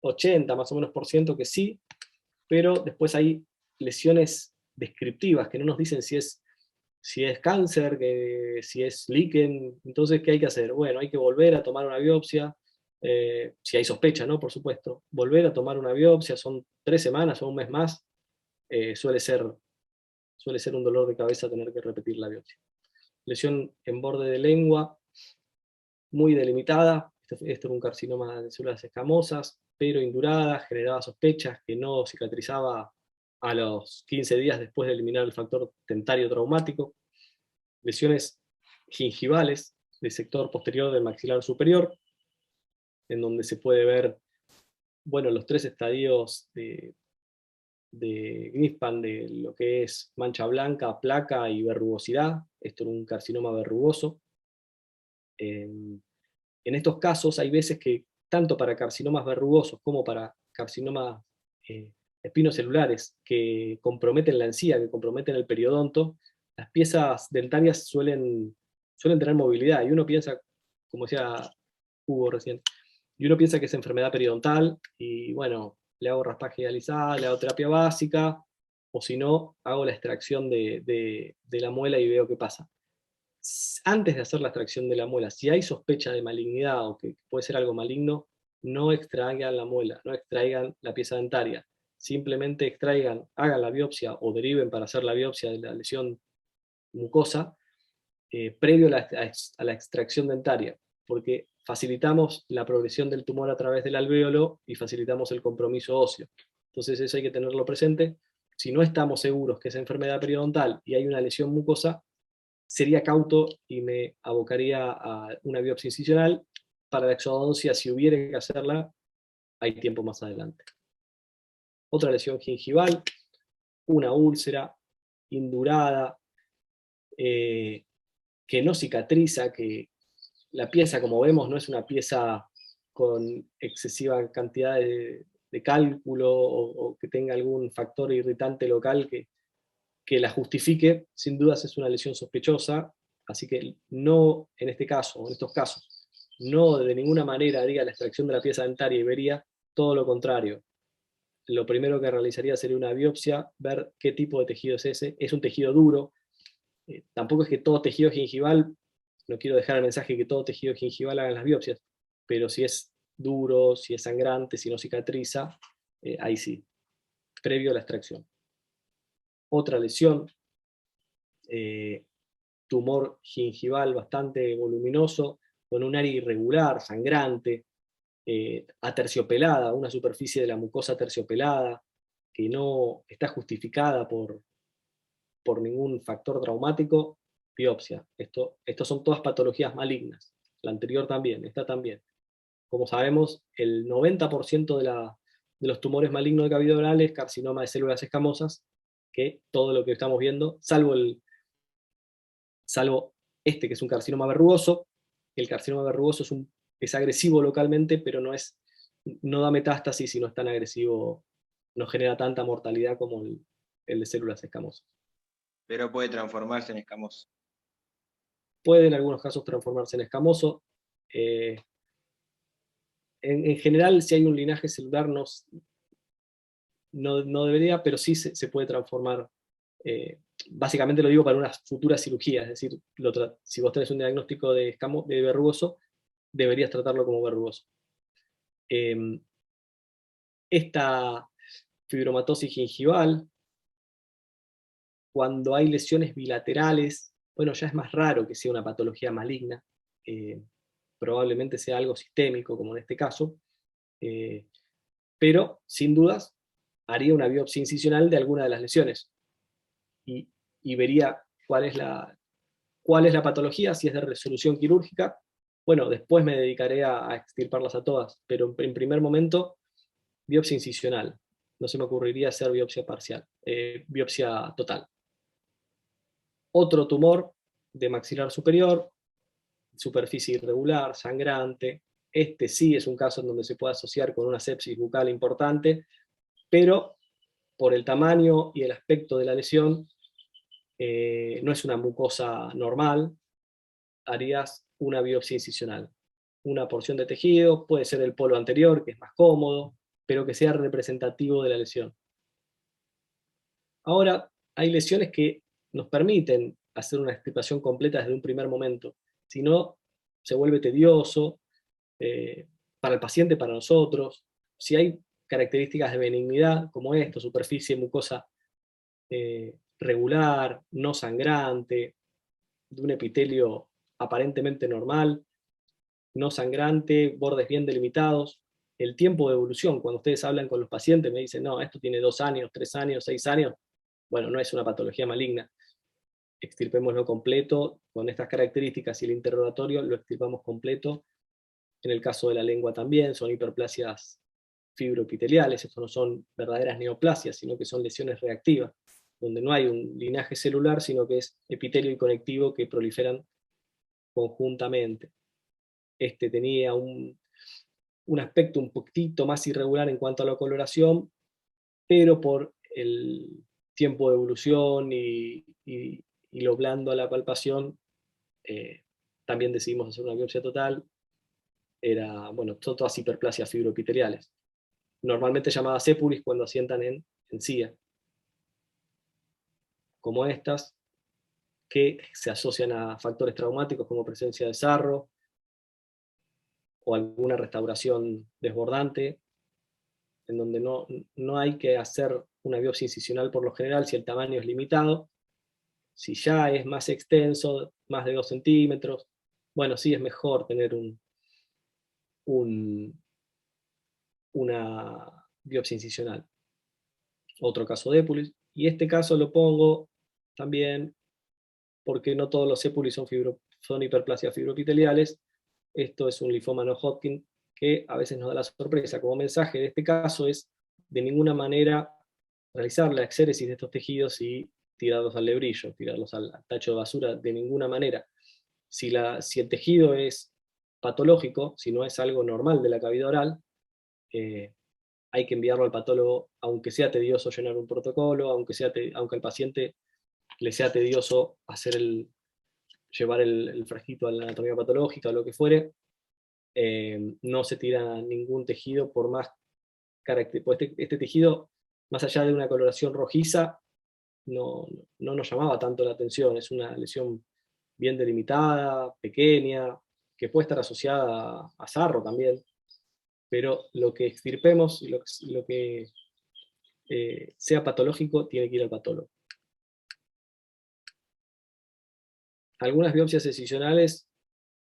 80 más o menos por ciento que sí, pero después hay lesiones descriptivas que no nos dicen si es cáncer, si es líquen. Entonces, ¿qué hay que hacer? Bueno, hay que volver a tomar una biopsia, si hay sospecha, ¿no? Por supuesto. Volver a tomar una biopsia, son 3 semanas o un mes más, suele ser un dolor de cabeza tener que repetir la biopsia. Lesión en borde de lengua, muy delimitada, esto era un carcinoma de células escamosas, pero indurada, generaba sospechas, que no cicatrizaba a los 15 días después de eliminar el factor dentario traumático. Lesiones gingivales del sector posterior del maxilar superior, en donde se puede ver, bueno, los 3 estadios de Gnispan, de lo que es mancha blanca, placa y verrugosidad. Esto era un carcinoma verrugoso. En estos casos hay veces que, tanto para carcinomas verrugosos como para carcinomas espinocelulares que comprometen la encía, que comprometen el periodonto, las piezas dentarias suelen tener movilidad, y uno piensa, como decía Hugo recién, y uno piensa que es enfermedad periodontal, y bueno, le hago raspaje dializada, le hago terapia básica, o si no, hago la extracción de la muela y veo qué pasa. Antes de hacer la extracción de la muela, si hay sospecha de malignidad o que puede ser algo maligno, no extraigan la muela, no extraigan la pieza dentaria. Simplemente hagan la biopsia o deriven para hacer la biopsia de la lesión mucosa previo a la extracción dentaria, porque facilitamos la progresión del tumor a través del alvéolo y facilitamos el compromiso óseo. Entonces eso hay que tenerlo presente. Si no estamos seguros que es enfermedad periodontal y hay una lesión mucosa, sería cauto y me abocaría a una biopsia incisional. Para la exodoncia, si hubiera que hacerla, hay tiempo más adelante. Otra lesión gingival, una úlcera indurada, que no cicatriza, que La pieza, como vemos, no es una pieza con excesiva cantidad de cálculo o que tenga algún factor irritante local que la justifique. Sin dudas es una lesión sospechosa, así que no en este caso, o en estos casos, no de ninguna manera haría la extracción de la pieza dentaria y vería todo lo contrario. Lo primero que realizaría sería una biopsia, ver qué tipo de tejido es ese. Es un tejido duro. Tampoco es que todo tejido gingival, no quiero dejar el mensaje que todo tejido gingival hagan las biopsias, pero si es duro, si es sangrante, si no cicatriza, ahí sí, previo a la extracción. Otra lesión, tumor gingival bastante voluminoso, con un área irregular, sangrante, aterciopelada, una superficie de la mucosa aterciopelada, que no está justificada por ningún factor traumático, biopsia. Estos son todas patologías malignas. La anterior también, esta también. Como sabemos, el 90% de los tumores malignos de cavidad oral es carcinoma de células escamosas, que todo lo que estamos viendo, salvo este que es un carcinoma verrugoso. El carcinoma verrugoso es agresivo localmente, pero no da metástasis y no es tan agresivo, no genera tanta mortalidad como el de células escamosas. Pero puede transformarse en escamoso. Puede en algunos casos transformarse en escamoso. En general, si hay un linaje celular, no debería, pero sí se puede transformar. Básicamente lo digo para unas futuras cirugías, es decir, si vos tenés un diagnóstico de verrugoso, deberías tratarlo como verrugoso. Esta fibromatosis gingival, cuando hay lesiones bilaterales, bueno, ya es más raro que sea una patología maligna, probablemente sea algo sistémico, como en este caso, pero sin dudas haría una biopsia incisional de alguna de las lesiones y vería cuál es la patología, si es de resolución quirúrgica. Bueno, después me dedicaré a extirparlas a todas, pero en primer momento, biopsia incisional. No se me ocurriría hacer biopsia parcial, biopsia total. Otro tumor de maxilar superior, superficie irregular, sangrante. Este sí es un caso en donde se puede asociar con una sepsis bucal importante, pero por el tamaño y el aspecto de la lesión, no es una mucosa normal, harías una biopsia incisional. Una porción de tejido, puede ser el polo anterior, que es más cómodo, pero que sea representativo de la lesión. Ahora, hay lesiones que nos permiten hacer una extirpación completa desde un primer momento. Si no, se vuelve tedioso para el paciente, para nosotros. Si hay características de benignidad, como esto, superficie mucosa regular, no sangrante, de un epitelio aparentemente normal, no sangrante, bordes bien delimitados. El tiempo de evolución, cuando ustedes hablan con los pacientes, me dicen, no, esto tiene 2 años, 3 años, 6 años, bueno, no es una patología maligna. Extirpémoslo completo, con estas características y el interrogatorio lo extirpamos completo. En el caso de la lengua también, son hiperplasias fibroepiteliales, estos no son verdaderas neoplasias, sino que son lesiones reactivas, donde no hay un linaje celular, sino que es epitelio y conectivo que proliferan conjuntamente. Este tenía un aspecto un poquito más irregular en cuanto a la coloración, pero por el tiempo de evolución y lo blando a la palpación, también decidimos hacer una biopsia total. Son todas hiperplasias fibroepiteliales, normalmente llamadas sépulis cuando asientan en encía, como estas, que se asocian a factores traumáticos como presencia de sarro, o alguna restauración desbordante, en donde no hay que hacer una biopsia incisional por lo general si el tamaño es limitado. Si ya es más extenso, más de 2 centímetros, bueno, sí es mejor tener una biopsia incisional. Otro caso de épulis, y este caso lo pongo también porque no todos los épulis son hiperplasias fibroepiteliales. Esto es un linfoma no Hodgkin, que a veces nos da la sorpresa. Como mensaje de este caso es, de ninguna manera, realizar la exéresis de estos tejidos y tirarlos al lebrillo, tirarlos al tacho de basura, de ninguna manera. Si el tejido es patológico, si no es algo normal de la cavidad oral, hay que enviarlo al patólogo, aunque sea tedioso llenar un protocolo, aunque al paciente le sea tedioso llevar el frasquito a la anatomía patológica o lo que fuere, no se tira ningún tejido por más característico. Este tejido, más allá de una coloración rojiza, no nos llamaba tanto la atención. Es una lesión bien delimitada, pequeña, que puede estar asociada a sarro también, pero lo que extirpemos y lo que sea patológico tiene que ir al patólogo. Algunas biopsias excisionales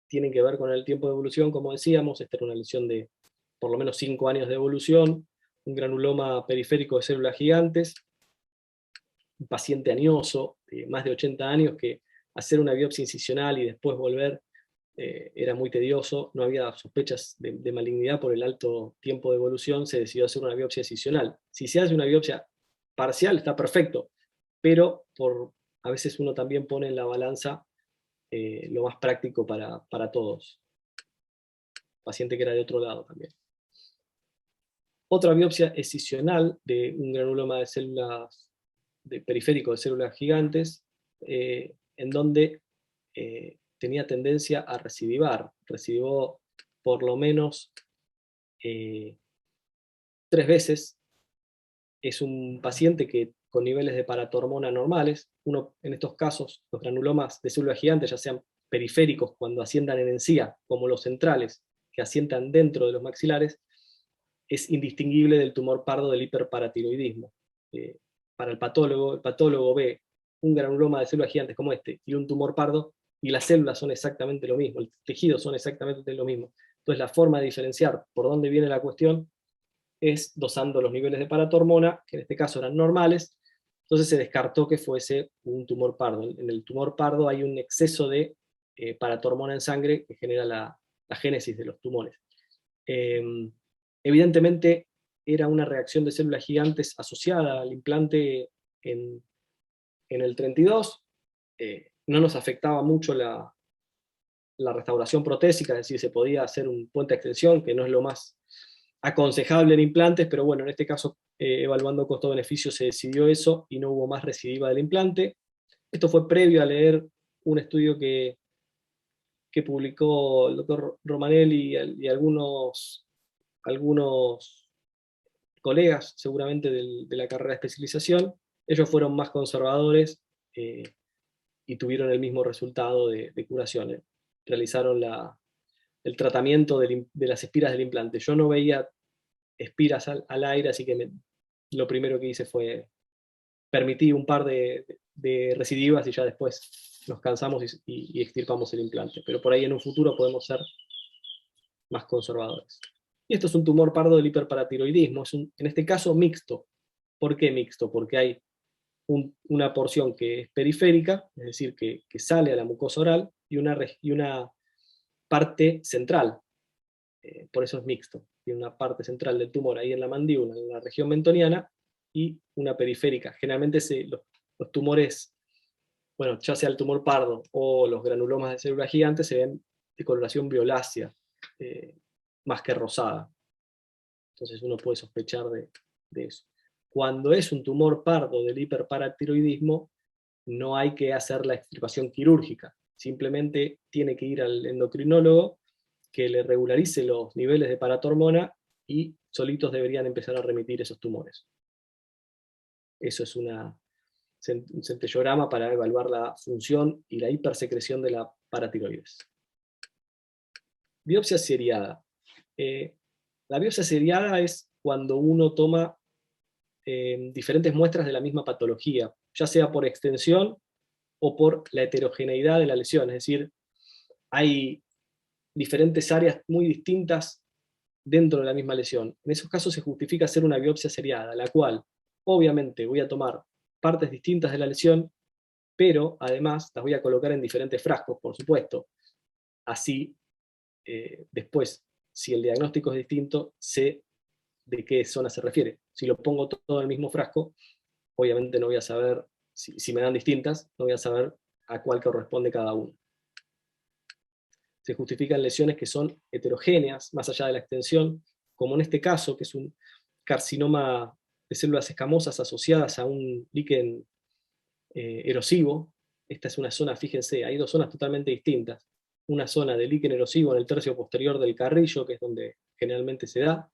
tienen que ver con el tiempo de evolución, como decíamos. Esta era una lesión de por lo menos 5 años de evolución, un granuloma periférico de células gigantes, un paciente añoso, de más de 80 años, que hacer una biopsia incisional y después volver era muy tedioso, no había sospechas de malignidad por el alto tiempo de evolución, se decidió hacer una biopsia excisional. Si se hace una biopsia parcial está perfecto, pero a veces uno también pone en la balanza lo más práctico para todos. Paciente que era de otro lado también. Otra biopsia excisional de un granuloma de células periférico de células gigantes, en donde tenía tendencia a recidivar. Recidivó por lo menos 3 veces. Es un paciente que con niveles de paratormona normales, en estos casos, los granulomas de células gigantes, ya sean periféricos cuando asientan en encía, como los centrales, que asientan dentro de los maxilares, es indistinguible del tumor pardo del hiperparatiroidismo. Para el patólogo ve un granuloma de células gigantes como este y un tumor pardo, y las células son exactamente lo mismo, el tejido son exactamente lo mismo. Entonces la forma de diferenciar por dónde viene la cuestión es dosando los niveles de paratormona, que en este caso eran normales. Entonces se descartó que fuese un tumor pardo. En el tumor pardo hay un exceso de paratormona en sangre que genera la génesis de los tumores. Evidentemente era una reacción de células gigantes asociada al implante en el 32, no nos afectaba mucho la restauración protésica, es decir, se podía hacer un puente de extensión, que no es lo más aconsejable en implantes, pero bueno, en este caso, evaluando costo-beneficio, se decidió eso y no hubo más recidiva del implante. Esto fue previo a leer un estudio que publicó el doctor Romanelli y algunos colegas, seguramente de la carrera de especialización. Ellos fueron más conservadores y tuvieron el mismo resultado de curación. Realizaron el tratamiento de las espiras del implante. Yo no veía espiras al aire, así que lo primero que hice fue permití un par de recidivas y ya después nos cansamos y extirpamos el implante. Pero por ahí en un futuro podemos ser más conservadores. Y esto es un tumor pardo del hiperparatiroidismo, en este caso mixto. ¿Por qué mixto? Porque hay una porción que es periférica, es decir, que sale a la mucosa oral, y una parte central. Por eso es mixto. Tiene una parte central del tumor ahí en la mandíbula, en la región mentoniana, y una periférica. Generalmente los tumores, bueno, ya sea el tumor pardo o los granulomas de células gigantes, se ven de coloración violácea, más que rosada. Entonces uno puede sospechar de eso. Cuando es un tumor pardo del hiperparatiroidismo, no hay que hacer la extirpación quirúrgica. Simplemente tiene que ir al endocrinólogo que le regularice los niveles de paratormona y solitos deberían empezar a remitir esos tumores. Eso es un centellograma para evaluar la función y la hipersecreción de la paratiroides. Biopsia seriada. La biopsia seriada es cuando uno toma diferentes muestras de la misma patología, ya sea por extensión o por la heterogeneidad de la lesión, es decir, hay diferentes áreas muy distintas dentro de la misma lesión. En esos casos se justifica hacer una biopsia seriada, la cual obviamente voy a tomar partes distintas de la lesión, pero además las voy a colocar en diferentes frascos, por supuesto. Así, después, si el diagnóstico es distinto, sé de qué zona se refiere. Si lo pongo todo en el mismo frasco, obviamente no voy a saber, si me dan distintas, no voy a saber a cuál corresponde cada uno. se justifican lesiones que son heterogéneas, más allá de la extensión, como en este caso, que es un carcinoma de células escamosas asociadas a un líquen erosivo. Esta es una zona, fíjense, hay dos zonas totalmente distintas. Una zona de líquen erosivo en el tercio posterior del carrillo, que es donde generalmente se da,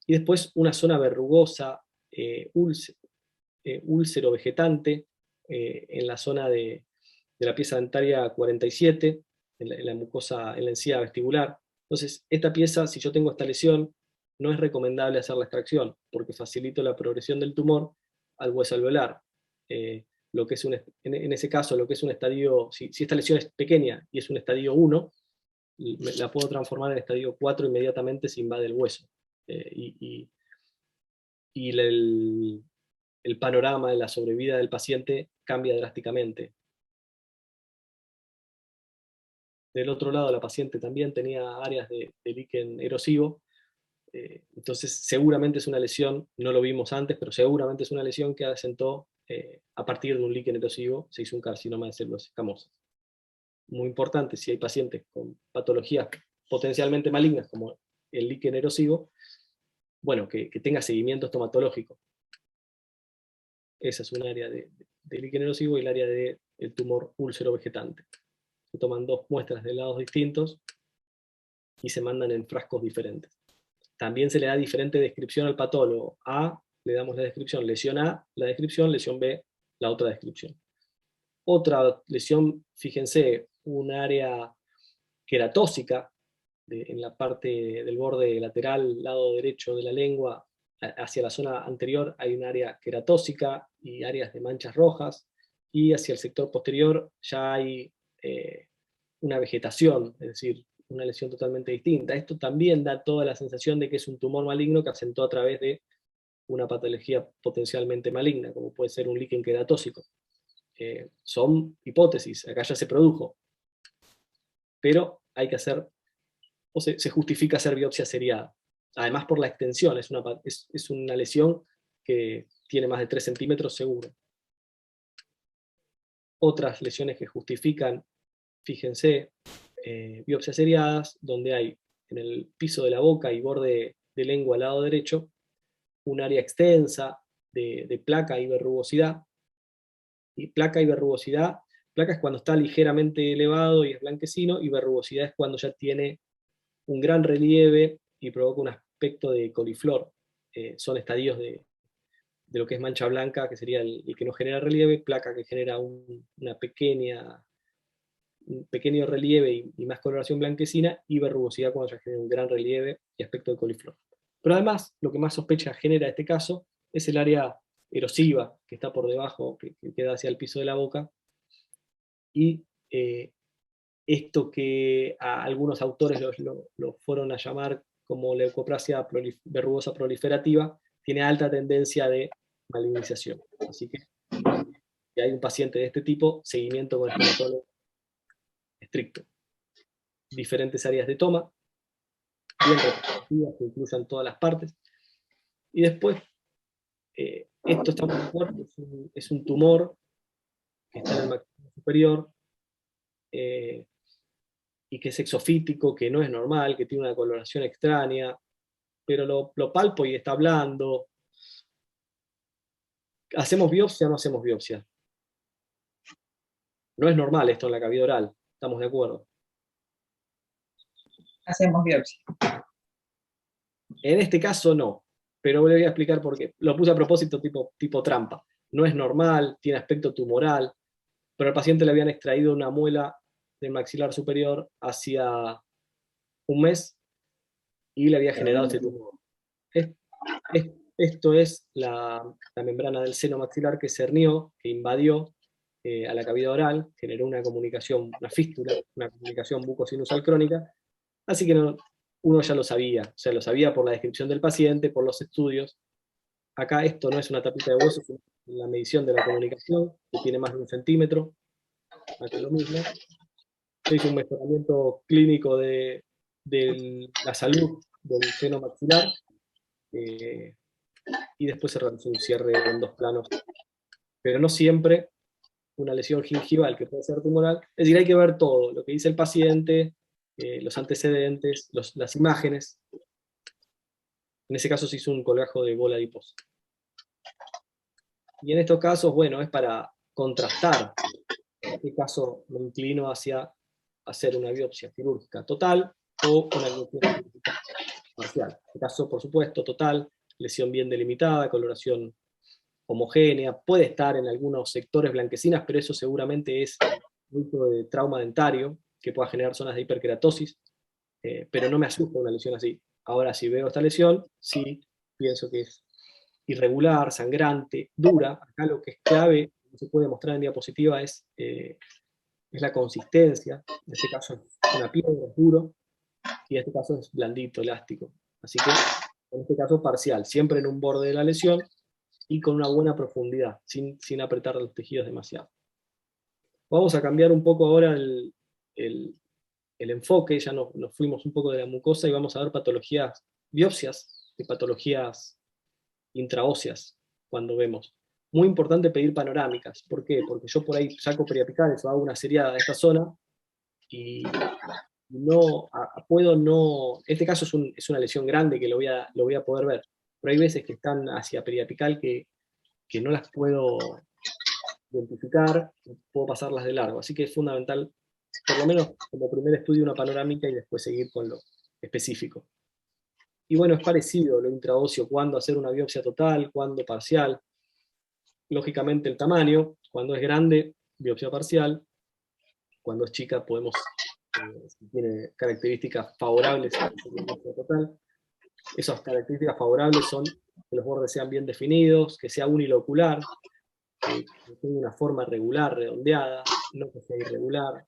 y después una zona verrugosa, úlcero vegetante, en la zona de la pieza dentaria 47, en la mucosa, en la encía vestibular. Entonces, esta pieza, si yo tengo esta lesión, no es recomendable hacer la extracción, porque facilita la progresión del tumor al hueso alveolar. Lo que es en ese caso, lo que es un estadio, si esta lesión es pequeña y es un estadio 1, la puedo transformar en estadio 4 inmediatamente si invade el hueso. Y el panorama de la sobrevida del paciente cambia drásticamente. Del otro lado, la paciente también tenía áreas de líquen erosivo, entonces seguramente es una lesión, no lo vimos antes, pero seguramente es una lesión que asentó a partir de un líquen erosivo, se hizo un carcinoma de células escamosas. Muy importante, si hay pacientes con patologías potencialmente malignas, como el líquen erosivo, bueno, que tenga seguimiento estomatológico. Esa es un área de líquen erosivo y el área del tumor úlcero vegetante. Se toman dos muestras de lados distintos y se mandan en frascos diferentes. También se le da diferente descripción al patólogo. A, le damos la descripción, lesión A, la descripción, lesión B, la otra descripción. Otra lesión, fíjense, un área queratósica, en la parte del borde lateral, lado derecho de la lengua, hacia la zona anterior hay un área queratósica y áreas de manchas rojas, y hacia el sector posterior ya hay una vegetación, es decir, una lesión totalmente distinta. Esto también da toda la sensación de que es un tumor maligno que asentó a través de una patología potencialmente maligna, como puede ser un líquen queratóxico. Son hipótesis, acá ya se produjo, pero hay que hacer, o se justifica hacer biopsia seriada. Además por la extensión, es una lesión que tiene más de 3 centímetros seguro. Otras lesiones que justifican, fíjense, biopsias seriadas, donde hay en el piso de la boca y borde de lengua al lado derecho, un área extensa de placa y verrugosidad. Y placa es cuando está ligeramente elevado y es blanquecino, y verrugosidad es cuando ya tiene un gran relieve y provoca un aspecto de coliflor. Son estadios de lo que es mancha blanca, que sería el que no genera relieve, placa que genera un pequeño relieve y más coloración blanquecina, y verrugosidad cuando ya genera un gran relieve y aspecto de coliflor. Pero además, lo que más sospecha genera este caso es el área erosiva que está por debajo, que queda hacia el piso de la boca, y esto que a algunos autores lo fueron a llamar como leucoplasia verrugosa proliferativa, tiene alta tendencia de malignización. Así que si hay un paciente de este tipo, seguimiento con estomatólogo estricto. Diferentes áreas de toma, bien representativas, que incluyan todas las partes. Y después, esto está muy fuerte, es un tumor que está en el maxilar superior, y que es exofítico, que no es normal, que tiene una coloración extraña, pero lo palpo y está blando. ¿Hacemos biopsia o no hacemos biopsia? No es normal esto en la cavidad oral, estamos de acuerdo. Hacemos biopsia. En este caso no, pero le voy a explicar por qué. Lo puse a propósito tipo trampa. No es normal, tiene aspecto tumoral, pero al paciente le habían extraído una muela del maxilar superior hacía un mes y le había generado este tumor. Esto es la membrana del seno maxilar que se hernió, que invadió a la cavidad oral, generó una comunicación, una fístula, una comunicación bucosinusal crónica, así que uno ya lo sabía, o sea, lo sabía por la descripción del paciente, por los estudios. Acá esto no es una tapita de hueso, sino la medición de la comunicación, que tiene más de 1 centímetro, acá lo mismo. Se hizo un mejoramiento clínico de la salud del seno maxilar, y después se realizó un cierre en 2 planos. Pero no siempre una lesión gingival que puede ser tumoral, es decir, hay que ver todo, lo que dice el paciente, los antecedentes, las imágenes. En ese caso se hizo un colgajo de bola adiposa. Y en estos casos, bueno, es para contrastar. En este caso me inclino hacia hacer una biopsia quirúrgica total o una biopsia quirúrgica parcial. En este caso, por supuesto, total, lesión bien delimitada, coloración homogénea, puede estar en algunos sectores blanquecinas, pero eso seguramente es fruto de trauma dentario, que pueda generar zonas de hiperkeratosis, pero no me asusta una lesión así. Ahora, si veo esta lesión, sí pienso que es irregular, sangrante, dura. Acá lo que es clave, que se puede mostrar en diapositiva, es la consistencia. En este caso es una piedra, es duro, y en este caso es blandito, elástico. Así que, en este caso parcial, siempre en un borde de la lesión, y con una buena profundidad, sin apretar los tejidos demasiado. Vamos a cambiar un poco ahora el enfoque, ya nos fuimos un poco de la mucosa y vamos a ver patologías, biopsias de patologías intraóseas cuando vemos. Muy importante pedir panorámicas. ¿Por qué? Porque yo por ahí saco periapicales o hago una seriada de esta zona y no puedo no. En este caso es una lesión grande que lo voy a poder ver. Pero hay veces que están hacia periapical que no las puedo identificar, puedo pasarlas de largo. Así que es fundamental, por lo menos como primer estudio, una panorámica y después seguir con lo específico. Y bueno, es parecido lo intraóseo, cuándo hacer una biopsia total, cuándo parcial. Lógicamente el tamaño, cuando es grande, biopsia parcial. Cuando es chica podemos, si tiene características favorables, biopsia total. Esas características favorables son que los bordes sean bien definidos, que sea unilocular, que tenga una forma regular, redondeada, no que sea irregular,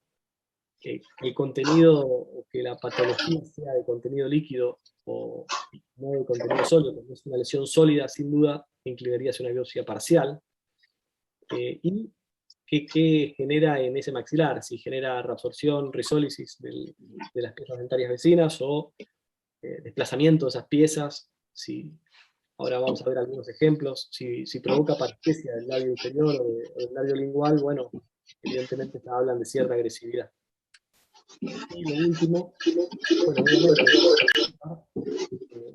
que el contenido, o que la patología sea de contenido líquido o no de contenido sólido, porque es una lesión sólida, sin duda, inclinaría hacia una biopsia parcial, y qué genera en ese maxilar, si genera reabsorción, risólisis de las piezas dentarias vecinas, o desplazamiento de esas piezas, ahora vamos a ver algunos ejemplos, si provoca parestesia del labio inferior o del labio lingual, bueno, evidentemente hablan de cierta agresividad. Y lo último, bueno, obviamente,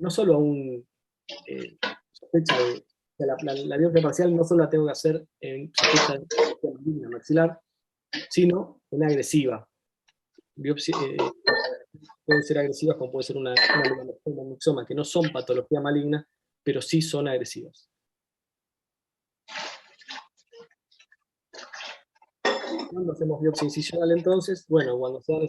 no solo aún sospecha de la biopsia parcial, no solo la tengo que hacer en sospecha de maligna maxilar, sino en agresiva. Pueden ser agresivas como puede ser una melanoma, que no son patología maligna, pero sí son agresivas. ¿Cuándo hacemos biopsia incisional entonces? Bueno, cuando sean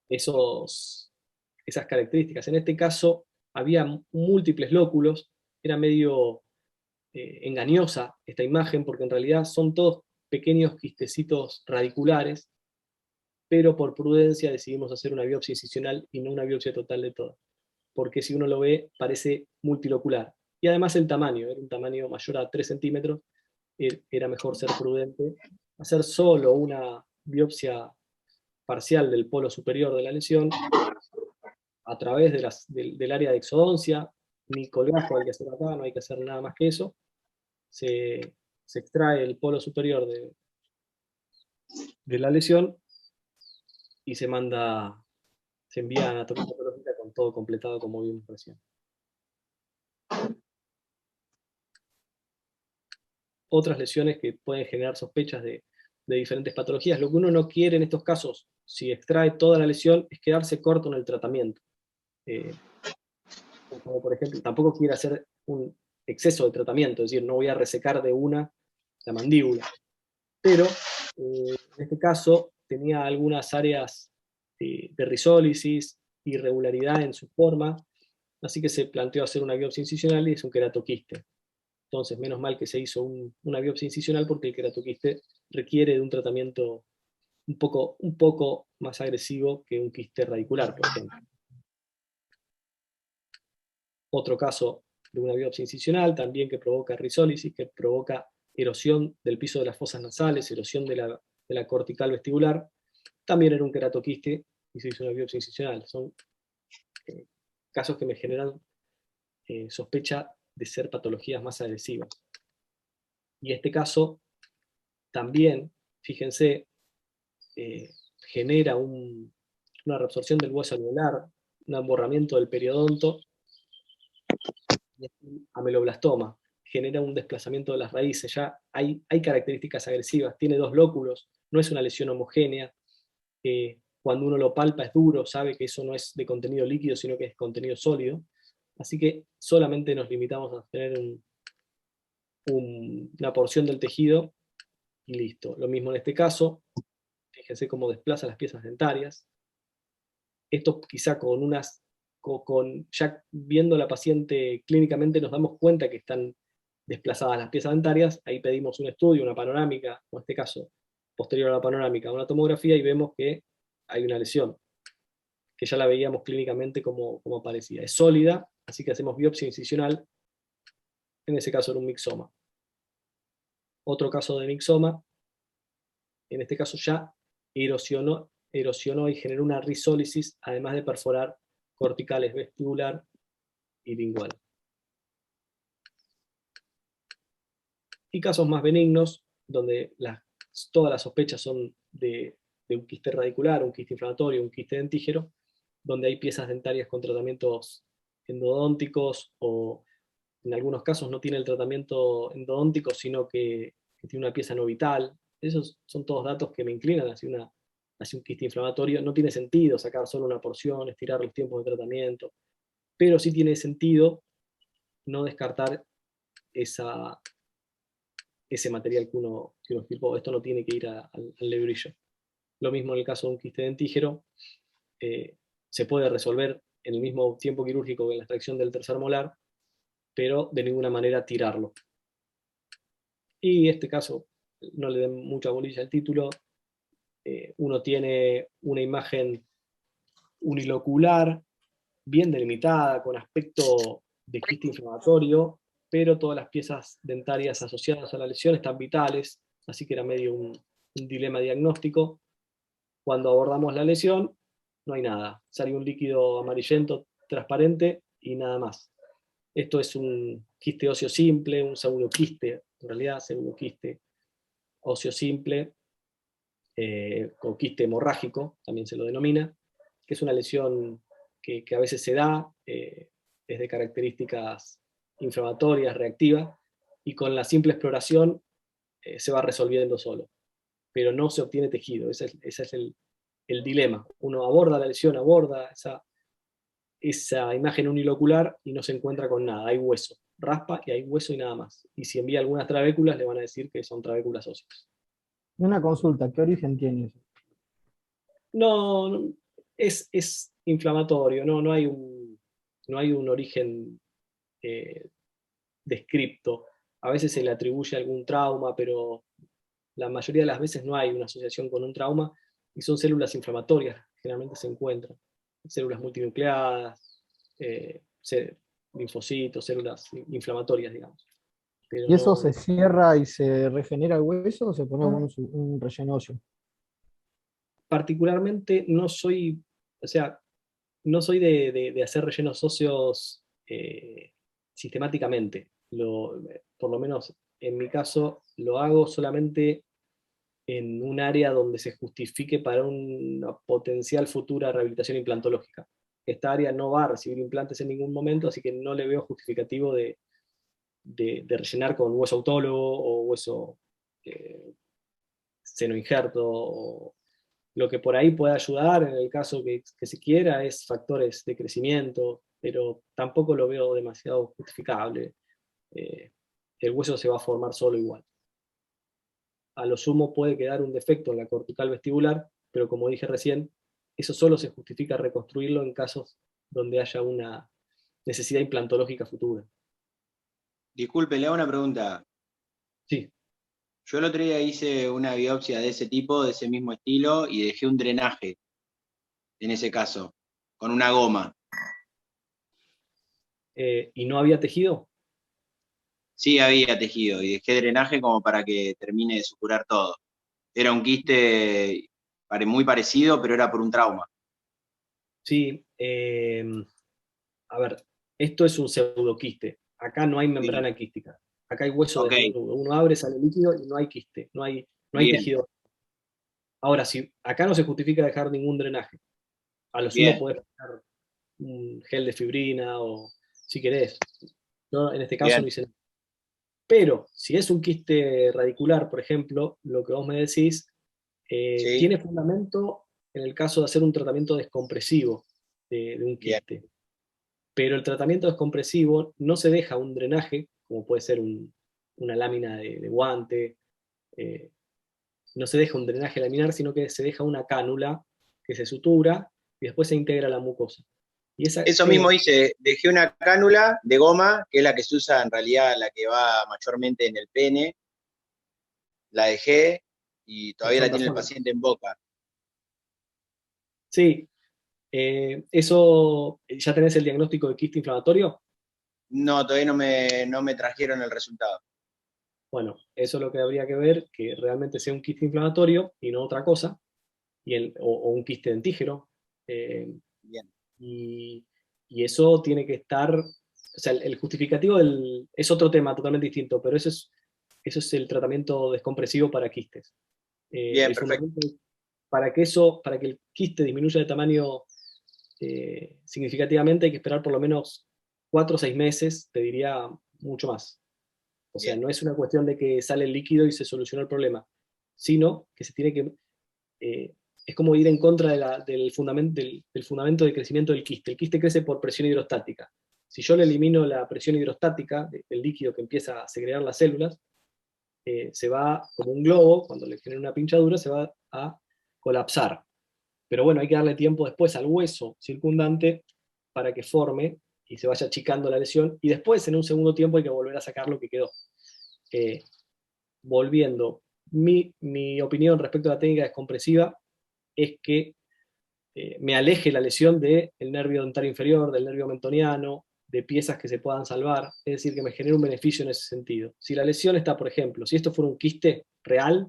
esas características. En este caso había múltiples lóculos, era medio engañosa esta imagen, porque en realidad son todos pequeños quistecitos radiculares, pero por prudencia decidimos hacer una biopsia incisional y no una biopsia total de todo, porque si uno lo ve parece multilocular. Y además el tamaño, era un tamaño mayor a 3 centímetros, era mejor ser prudente, hacer solo una biopsia parcial del polo superior de la lesión, a través del área de exodoncia, ni colgajo hay que hacer acá, no hay que hacer nada más que eso, se extrae el polo superior de la lesión y se envía a anatomía patológica con todo completado como vimos recién. Otras lesiones que pueden generar sospechas de diferentes patologías. Lo que uno no quiere en estos casos, si extrae toda la lesión, es quedarse corto en el tratamiento. Como por ejemplo, tampoco quiere hacer un exceso de tratamiento, es decir, no voy a resecar de una la mandíbula. Pero en este caso tenía algunas áreas de risólisis, irregularidad en su forma, así que se planteó hacer una biopsia incisional y es un queratoquiste. Entonces, menos mal que se hizo una biopsia incisional, porque el queratoquiste requiere de un tratamiento un poco más agresivo que un quiste radicular, por ejemplo. Otro caso de una biopsia incisional, también que provoca risólisis, que provoca erosión del piso de las fosas nasales, erosión de la cortical vestibular, también era un queratoquiste y se hizo una biopsia incisional. Son casos que me generan sospecha de ser patologías más agresivas. Y este caso también, fíjense, genera una reabsorción del hueso alveolar, un emborramiento del periodonto, y es un ameloblastoma, genera un desplazamiento de las raíces, ya hay características agresivas, tiene 2 lóculos, no es una lesión homogénea, cuando uno lo palpa es duro, sabe que eso no es de contenido líquido, sino que es contenido sólido, así que solamente nos limitamos a tener una porción del tejido, y listo. Lo mismo en este caso, fíjense cómo desplaza las piezas dentarias. Esto quizá ya viendo a la paciente clínicamente nos damos cuenta que están desplazadas las piezas dentarias, ahí pedimos un estudio, una panorámica, o en este caso, posterior a la panorámica, una tomografía, y vemos que hay una lesión, que ya la veíamos clínicamente como aparecía. Es sólida, así que hacemos biopsia incisional, en ese caso era un mixoma. Otro caso de mixoma, en este caso ya erosionó y generó una risólisis, además de perforar corticales vestibular y lingual. Y casos más benignos, donde todas las sospechas son de un quiste radicular, un quiste inflamatorio, un quiste dentígero, donde hay piezas dentarias con tratamientos endodónticos, o en algunos casos no tiene el tratamiento endodóntico, sino que tiene una pieza no vital. Esos son todos datos que me inclinan hacia un quiste inflamatorio. No tiene sentido sacar solo una porción, estirar los tiempos de tratamiento, pero sí tiene sentido no descartar ese material que uno explicó. Esto no tiene que ir al lebrillo. Lo mismo en el caso de un quiste dentígero, se puede resolver en el mismo tiempo quirúrgico que en la extracción del tercer molar, pero de ninguna manera tirarlo. Y este caso, no le den mucha bolilla al título, uno tiene una imagen unilocular, bien delimitada, con aspecto de quiste inflamatorio, pero todas las piezas dentarias asociadas a la lesión están vitales, así que era medio un dilema diagnóstico. Cuando abordamos la lesión, no hay nada, sale un líquido amarillento, transparente, y nada más. Esto es un quiste óseo simple, un pseudoquiste, en realidad pseudoquiste óseo simple, o quiste hemorrágico, también se lo denomina, que es una lesión que a veces se da, es de características inflamatorias, reactivas, y con la simple exploración se va resolviendo solo, pero no se obtiene tejido. Ese es el dilema. Uno aborda la lesión, aborda esa imagen unilocular y no se encuentra con nada, hay hueso, raspa y hay hueso y nada más. Y si envía algunas trabéculas, le van a decir que son trabéculas óseas. Una consulta, ¿qué origen tiene eso? No, es inflamatorio, no hay un origen descripto. A veces se le atribuye algún trauma, pero la mayoría de las veces no hay una asociación con un trauma, y son células inflamatorias, generalmente se encuentran. Células multinucleadas, linfocitos, células inflamatorias, digamos. Pero ¿Y eso no, se cierra y se regenera el hueso o se pone un relleno óseo? particularmente no soy, o sea, no soy de hacer rellenos óseos sistemáticamente. Por lo menos en mi caso lo hago solamente en un área donde se justifique para una potencial futura rehabilitación implantológica. Esta área no va a recibir implantes en ningún momento, así que no le veo justificativo de rellenar con hueso autólogo o hueso seno injerto. Lo que por ahí puede ayudar en el caso que se quiera es factores de crecimiento, pero tampoco lo veo demasiado justificable. El hueso se va a formar solo igual. A lo sumo puede quedar un defecto en la cortical vestibular, pero como dije recién, eso solo se justifica reconstruirlo en casos donde haya una necesidad implantológica futura. Disculpe, le hago una pregunta. Sí. Yo el otro día hice una biopsia de ese tipo, de ese mismo estilo, y dejé un drenaje, en ese caso, con una goma. ¿Y no había tejido? Sí había tejido, y dejé drenaje como para que termine de suturar todo. Era un quiste muy parecido, pero era por un trauma. Sí. A ver, esto es un pseudoquiste. Acá no hay membrana quística. Acá hay hueso Ok. desnudo. Uno abre, sale líquido y no hay quiste, no hay Bien. tejido. Ahora, si acá no se justifica dejar ningún drenaje, a lo sumo Bien, podés poner un gel de fibrina o si querés. Yo en este caso no bien, hice nada. Pero si es un quiste radicular, por ejemplo, lo que vos me decís, sí, tiene fundamento en el caso de hacer un tratamiento descompresivo de un bien, quiste. Pero el tratamiento descompresivo no se deja un drenaje, como puede ser una lámina de guante, eh, no se deja un drenaje laminar, sino que se deja una cánula que se sutura y después se integra la mucosa. Y esa, eso mismo hice, dejé una cánula de goma, que es la que se usa en realidad, la que va mayormente en el pene, la dejé y la todavía la sonda tiene el Sony. paciente en boca. Sí, eso, ¿ya tenés el diagnóstico de quiste inflamatorio? No, todavía no me trajeron el resultado. Bueno, eso es lo que habría que ver, que realmente sea un quiste inflamatorio y no otra cosa, o un quiste dentígero. eh, Bien, y, y eso tiene que estar, o sea, el justificativo es otro tema totalmente distinto, pero eso es el tratamiento descompresivo para quistes. bien, El perfecto. fundamento es para que el quiste disminuya de tamaño significativamente hay que esperar por lo menos 4 o 6 meses, te diría mucho más. O sea, Bien, no es una cuestión de que sale el líquido y se solucionó el problema, sino que se tiene que... es como ir en contra del fundamento de crecimiento del quiste. El quiste crece por presión hidrostática. Si yo le elimino la presión hidrostática del líquido que empieza a segregar las células, se va como un globo, cuando le genera una pinchadura, se va a colapsar. Pero bueno, hay que darle tiempo después al hueso circundante para que forme y se vaya achicando la lesión, y después en un segundo tiempo hay que volver a sacar lo que quedó. Eh, Volviendo, mi opinión respecto a la técnica descompresiva es que me aleje la lesión del nervio dentario inferior, del nervio mentoniano, de piezas que se puedan salvar, es decir, que me genere un beneficio en ese sentido. Si la lesión está, por ejemplo, si esto fuera un quiste real,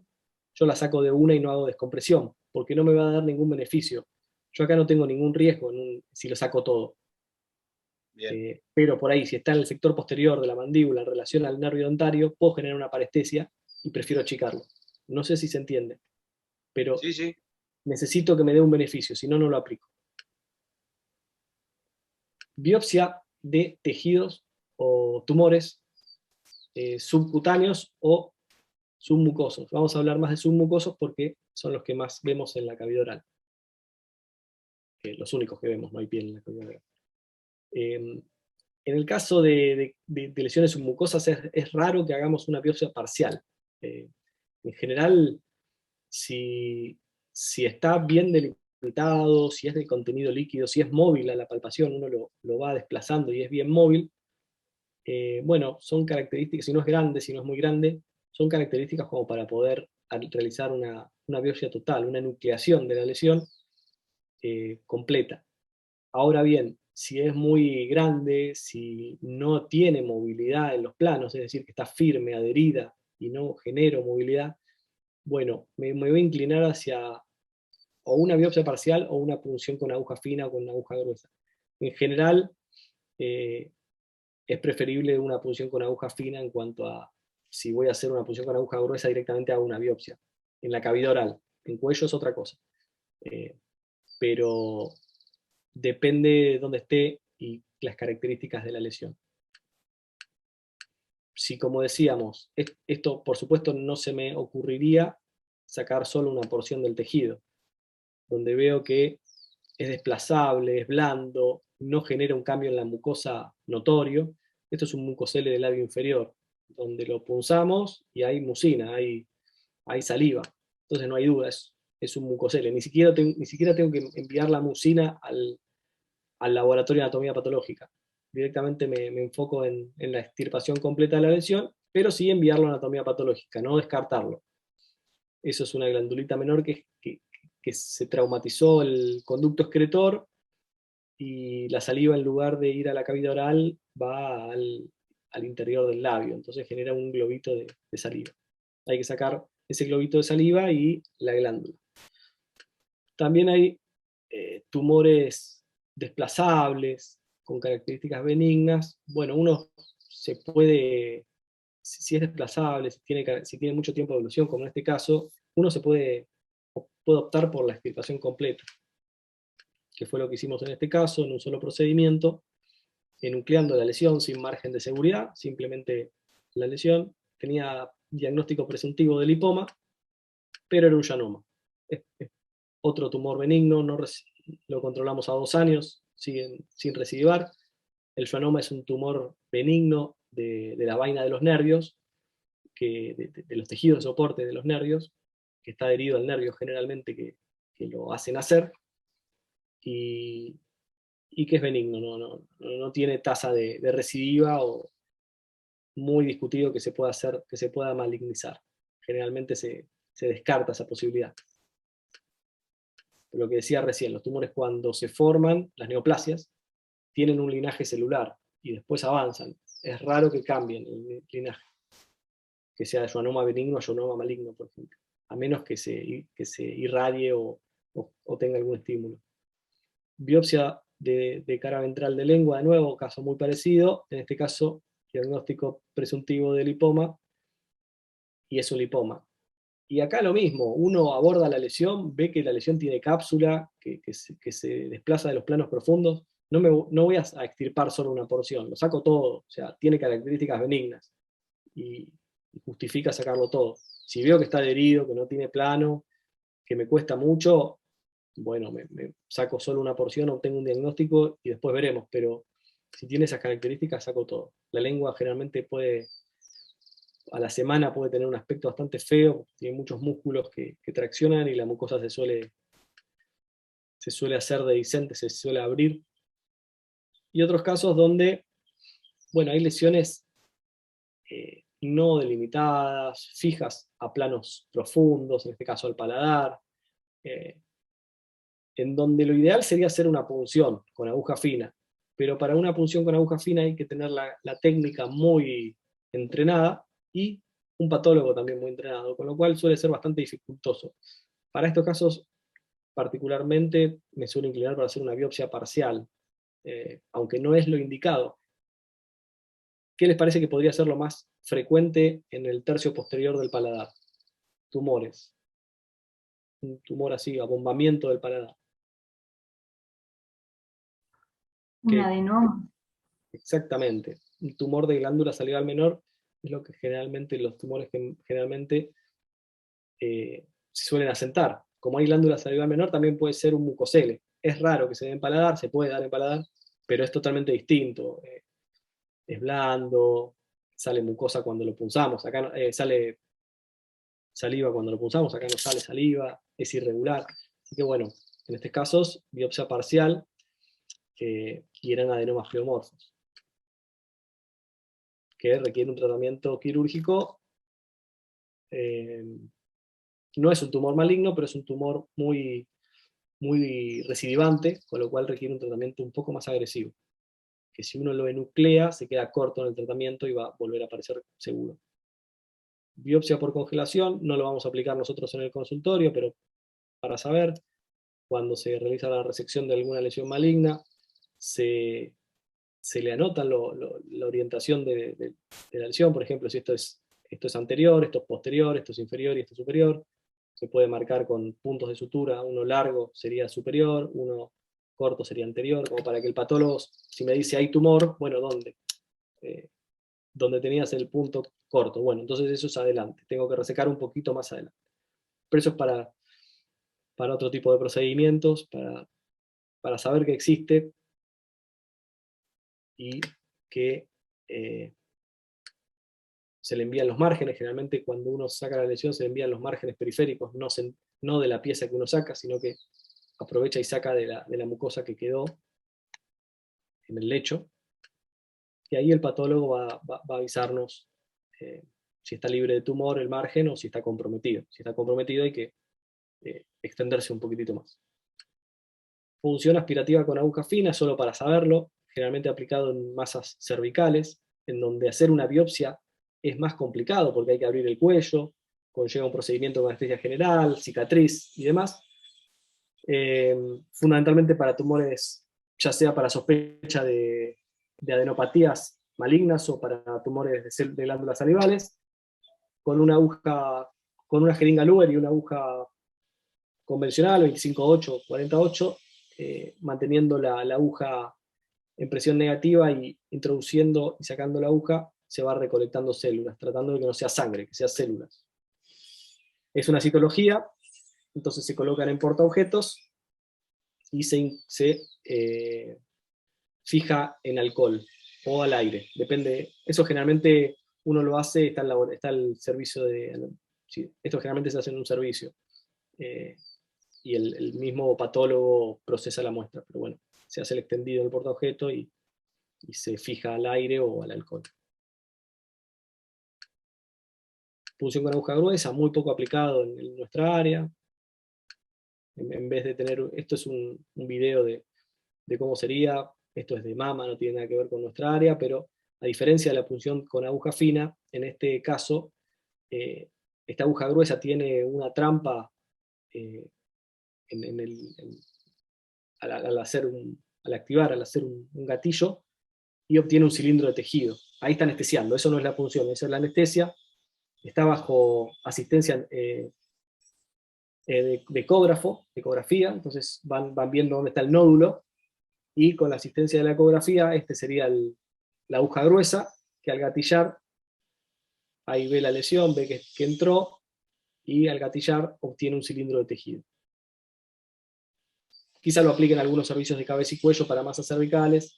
yo la saco de una y no hago descompresión, porque no me va a dar ningún beneficio. Yo acá no tengo ningún riesgo si lo saco todo. bien. Pero por ahí, si está en el sector posterior de la mandíbula en relación al nervio dentario, puedo generar una parestesia y prefiero achicarlo. No sé si se entiende, pero Sí, sí, necesito que me dé un beneficio, si no, no lo aplico. Biopsia de tejidos o tumores subcutáneos o submucosos. Vamos a hablar más de submucosos porque son los que más vemos en la cavidad oral. Los únicos que vemos, no hay piel en la cavidad oral. En el caso de lesiones submucosas es raro que hagamos una biopsia parcial. En general, si está bien delimitado, si es de contenido líquido, si es móvil a la palpación, uno lo va desplazando y es bien móvil, bueno, son características, si no es grande, si no es muy grande, son características como para poder realizar una biopsia total, una nucleación de la lesión completa. Ahora bien, si es muy grande, si no tiene movilidad en los planos, es decir, que está firme, adherida y no genero movilidad, bueno, me voy a inclinar hacia o una biopsia parcial o una punción con aguja fina o con una aguja gruesa. En general, eh, es preferible una punción con aguja fina en cuanto a si voy a hacer una punción con aguja gruesa directamente hago una biopsia. En la cavidad oral, en cuello es otra cosa. Eh, pero depende de dónde esté y las características de la lesión. Si, como decíamos, esto por supuesto no se me ocurriría sacar solo una porción del tejido, donde veo que es desplazable, es blando, no genera un cambio en la mucosa notorio. Esto es un mucosele del labio inferior, donde lo punzamos y hay mucina, hay saliva. Entonces no hay duda, es un mucosele. Ni siquiera tengo que enviar la mucina al laboratorio de anatomía patológica. Directamente me enfoco en la extirpación completa de la lesión, pero sí enviarlo a anatomía patológica, no descartarlo. Eso es una glandulita menor que se traumatizó el conducto excretor y la saliva, en lugar de ir a la cavidad oral, va al interior del labio, entonces genera un globito de saliva. Hay que sacar ese globito de saliva y la glándula. También hay tumores desplazables con características benignas. Bueno, uno se puede, si es desplazable, si tiene mucho tiempo de evolución, como en este caso, uno se puede puede optar por la extirpación completa, que fue lo que hicimos en este caso, en un solo procedimiento, enucleando la lesión sin margen de seguridad, simplemente la lesión, tenía diagnóstico presuntivo de lipoma, pero era un llanoma. Es otro tumor benigno, lo controlamos a 2 años, siguen sin recidivar. El llanoma es un tumor benigno de la vaina de los nervios, de los tejidos de soporte de los nervios, que está adherido al nervio generalmente que lo hace nacer, y que es benigno, no tiene tasa de recidiva, o muy discutido que se pueda malignizar. Generalmente se descarta esa posibilidad. Lo que decía recién, los tumores cuando se forman, las neoplasias, tienen un linaje celular y después avanzan. Es raro que cambien el linaje, que sea de schwannoma benigno a schwannoma maligno, por ejemplo, a menos que se irradie o tenga algún estímulo. Biopsia de cara ventral de lengua, de nuevo, caso muy parecido, en este caso, diagnóstico presuntivo de lipoma, y es un lipoma. Y acá lo mismo, uno aborda la lesión, ve que la lesión tiene cápsula, que se desplaza de los planos profundos, no voy a extirpar solo una porción, lo saco todo, o sea, tiene características benignas, y justifica sacarlo todo. Si veo que está adherido, que no tiene plano, que me cuesta mucho, bueno, me saco solo una porción, obtengo un diagnóstico y después veremos, pero si tiene esas características, saco todo. La lengua generalmente a la semana puede tener un aspecto bastante feo, tiene muchos músculos que traccionan y la mucosa se suele hacer dehiscente, se suele abrir. Y otros casos donde, bueno, hay lesiones no delimitadas, fijas a planos profundos, en este caso al paladar, en donde lo ideal sería hacer una punción con aguja fina, pero para una punción con aguja fina hay que tener la técnica muy entrenada, y un patólogo también muy entrenado, con lo cual suele ser bastante dificultoso. Para estos casos, particularmente, me suelo inclinar para hacer una biopsia parcial, aunque no es lo indicado. ¿Qué les parece que podría ser lo más frecuente en el tercio posterior del paladar? Tumores. Un tumor así, abombamiento del paladar. Un adenoma. Exactamente. Un tumor de glándula salival menor es lo que los tumores que generalmente se suelen asentar. Como hay glándula salival menor, también puede ser un mucocele. Es raro que se dé en paladar, se puede dar en paladar, pero es totalmente distinto. Es blando, sale mucosa cuando lo punzamos, acá sale saliva cuando lo punzamos, acá no sale saliva, es irregular. Así que bueno, en estos casos, biopsia parcial, y eran adenomas pleomorfos, que requiere un tratamiento quirúrgico. No es un tumor maligno, pero es un tumor muy, muy recidivante, con lo cual requiere un tratamiento un poco más agresivo, que si uno lo enuclea, se queda corto en el tratamiento y va a volver a aparecer seguro. Biopsia por congelación, no lo vamos a aplicar nosotros en el consultorio, pero para saber, cuando se realiza la resección de alguna lesión maligna, se le anota la orientación de la lesión, por ejemplo, si esto es anterior, esto es posterior, esto es inferior y esto es superior. Se puede marcar con puntos de sutura, uno largo sería superior, uno corto sería anterior, como para que el patólogo, si me dice hay tumor, bueno, ¿dónde? Donde tenías el punto corto, bueno, entonces eso es adelante, tengo que resecar un poquito más adelante. Pero eso es para otro tipo de procedimientos, para saber que existe, y que se le envían los márgenes. Generalmente cuando uno saca la lesión se le envían los márgenes periféricos, no de la pieza que uno saca, sino que aprovecha y saca de la mucosa que quedó en el lecho, y ahí el patólogo va a avisarnos si está libre de tumor el margen o si está comprometido. Si está comprometido hay que extenderse un poquitito más. Función aspirativa con aguja fina, solo para saberlo, generalmente aplicado en masas cervicales, en donde hacer una biopsia es más complicado porque hay que abrir el cuello, conlleva un procedimiento con anestesia general, cicatriz y demás. Fundamentalmente para tumores, ya sea para sospecha de adenopatías malignas o para tumores de glándulas salivales, con una jeringa Luer y una aguja convencional, 25-8, 48, manteniendo la aguja en presión negativa y introduciendo y sacando la aguja, se va recolectando células, tratando de que no sea sangre, que sea células. Es una citología, entonces se colocan en portaobjetos y se fija en alcohol o al aire, depende. Eso generalmente uno lo hace, está el servicio de... Sí, esto generalmente se hace en un servicio, y el mismo patólogo procesa la muestra, pero bueno, se hace el extendido del portaobjeto y se fija al aire o al alcohol. Punción con aguja gruesa, muy poco aplicado en nuestra área. En vez de tener, esto es un video de cómo sería, esto es de mama, no tiene nada que ver con nuestra área, pero a diferencia de la punción con aguja fina, en este caso, esta aguja gruesa tiene una trampa al activar, al hacer un gatillo, y obtiene un cilindro de tejido. Ahí está anestesiando, eso no es la punción, esa es la anestesia. Está bajo asistencia de ecografía, entonces van viendo dónde está el nódulo, y con la asistencia de la ecografía, este sería la aguja gruesa, que al gatillar, ahí ve la lesión, ve que entró, y al gatillar obtiene un cilindro de tejido. Quizá lo apliquen algunos servicios de cabeza y cuello para masas cervicales.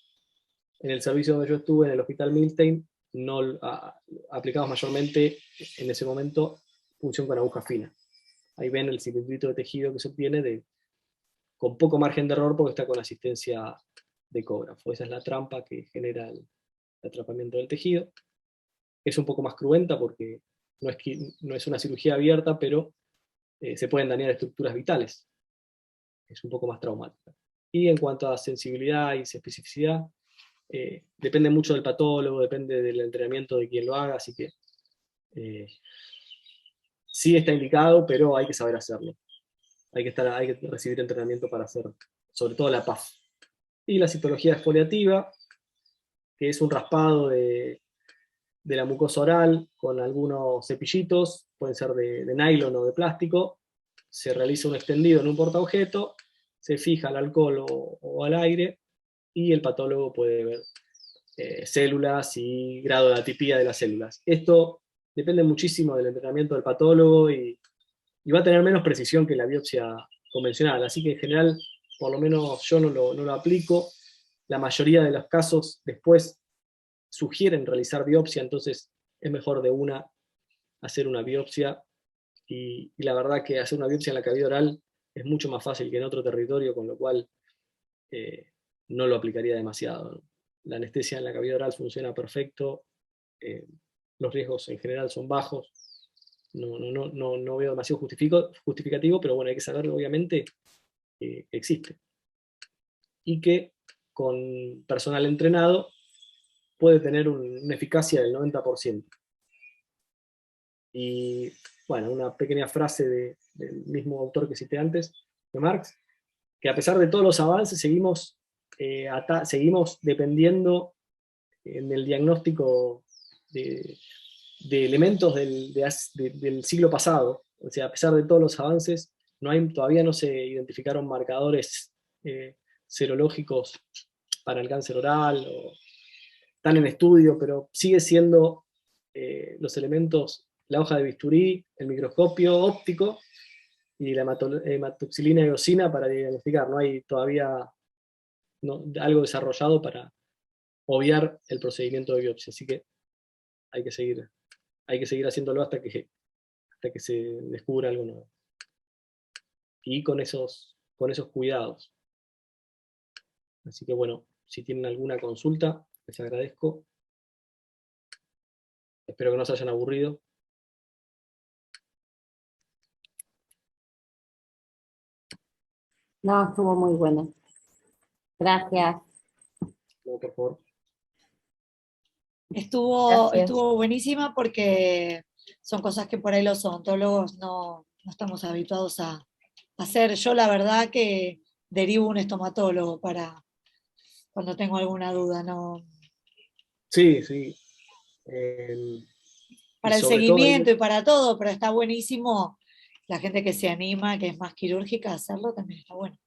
En el servicio donde yo estuve, en el Hospital Milstein, no aplicamos mayormente en ese momento punción con aguja fina. Ahí ven el cilindrito de tejido que se obtiene con poco margen de error porque está con asistencia de ecógrafo. Esa es la trampa que genera el atrapamiento del tejido. Es un poco más cruenta porque no es una cirugía abierta, pero se pueden dañar estructuras vitales. Es un poco más traumática. Y en cuanto a sensibilidad y especificidad, depende mucho del patólogo, depende del entrenamiento de quien lo haga, así que sí está indicado, pero hay que saber hacerlo. Hay que recibir entrenamiento para hacer, sobre todo la PAF. Y la citología exfoliativa, que es un raspado de la mucosa oral con algunos cepillitos, pueden ser de nylon o de plástico. Se realiza un extendido en un portaobjeto, se fija al alcohol o al aire, y el patólogo puede ver células y grado de atipía de las células. Esto depende muchísimo del entrenamiento del patólogo y va a tener menos precisión que la biopsia convencional, así que en general, por lo menos yo no lo aplico. La mayoría de los casos después sugieren realizar biopsia, entonces es mejor de una hacer una biopsia, y la verdad que hacer una biopsia en la cavidad oral es mucho más fácil que en otro territorio, con lo cual no lo aplicaría demasiado, ¿no? La anestesia en la cavidad oral funciona perfecto, los riesgos en general son bajos, no veo demasiado justificativo, pero bueno, hay que saber obviamente que existe. Y que con personal entrenado puede tener una eficacia del 90%. Y bueno, una pequeña frase del mismo autor que cité antes, de Marx, que a pesar de todos los avances seguimos dependiendo en el diagnóstico de elementos del siglo pasado. O sea, a pesar de todos los avances, todavía no se identificaron marcadores serológicos para el cáncer oral, están en estudio, pero sigue siendo los elementos, la hoja de bisturí, el microscopio óptico y la hematoxilina y eosina para diagnosticar. No hay todavía algo desarrollado para obviar el procedimiento de biopsia, así que hay que seguir haciéndolo hasta que se descubra algo nuevo. Y con esos cuidados. Así que bueno, si tienen alguna consulta, les agradezco. Espero que no se hayan aburrido. No, estuvo muy bueno. Gracias. No, por favor. Estuvo buenísima porque son cosas que por ahí los odontólogos no estamos habituados a hacer. Yo la verdad que derivo un estomatólogo para cuando tengo alguna duda, ¿no? Sí. Para el seguimiento y para todo, pero está buenísimo la gente que se anima, que es más quirúrgica, a hacerlo, también está bueno.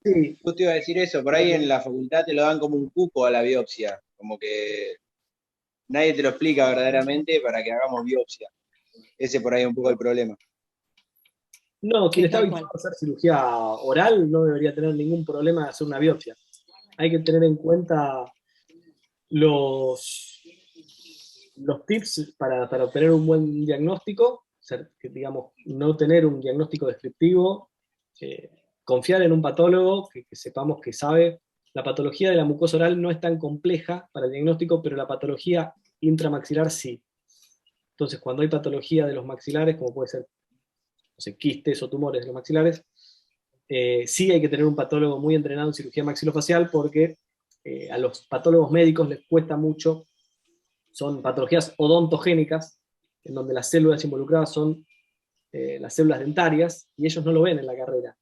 Sí, Justo iba a decir eso, por ahí en la facultad te lo dan como un cupo a la biopsia, como que nadie te lo explica verdaderamente para que hagamos biopsia. Ese por ahí es un poco el problema. no, quien Sí, está tal habituado cual. a hacer cirugía oral no debería tener ningún problema de hacer una biopsia. Hay que tener en cuenta los tips para obtener un buen diagnóstico, que, digamos, no tener un diagnóstico descriptivo, confiar en un patólogo que sepamos que sabe. La patología de la mucosa oral no es tan compleja para el diagnóstico, pero la patología intramaxilar sí. Entonces, cuando hay patología de los maxilares, como puede ser, no sé, quistes o tumores de los maxilares, sí hay que tener un patólogo muy entrenado en cirugía maxilofacial, porque a los patólogos médicos les cuesta mucho. Son patologías odontogénicas, en donde las células involucradas son las células dentarias, y ellos no lo ven en la carrera.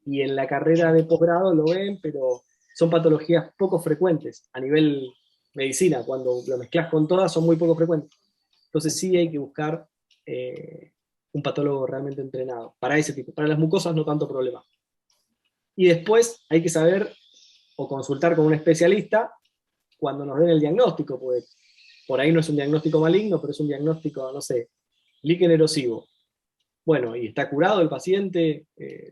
Y en la carrera de posgrado lo ven, pero son patologías poco frecuentes a nivel medicina. Cuando lo mezclas con todas, son muy poco frecuentes. Entonces sí hay que buscar un patólogo realmente entrenado para ese tipo. Para las mucosas no tanto problema. Y después hay que saber o consultar con un especialista cuando nos den el diagnóstico, porque por ahí no es un diagnóstico maligno, pero es un diagnóstico, no sé, líquen erosivo. Bueno, y está curado el paciente,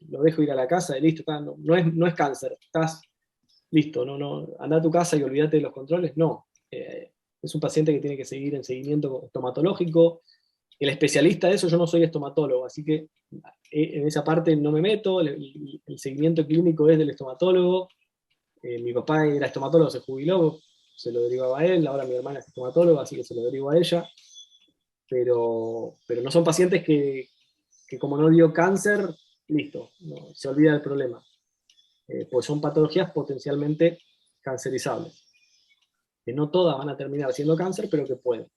lo dejo ir a la casa y listo, está, no es cáncer, estás listo, anda a tu casa y olvídate de los controles, no. Es un paciente que tiene que seguir en seguimiento estomatológico. El especialista de eso, yo no soy estomatólogo, así que en esa parte no me meto, el seguimiento clínico es del estomatólogo. Mi papá era estomatólogo, se jubiló, se lo derivaba a él, ahora mi hermana es estomatóloga, así que se lo derivo a ella. Pero no son pacientes que como no dio cáncer, listo, no, se olvida del problema. Pues son patologías potencialmente cancerizables. Que no todas van a terminar siendo cáncer, pero que pueden.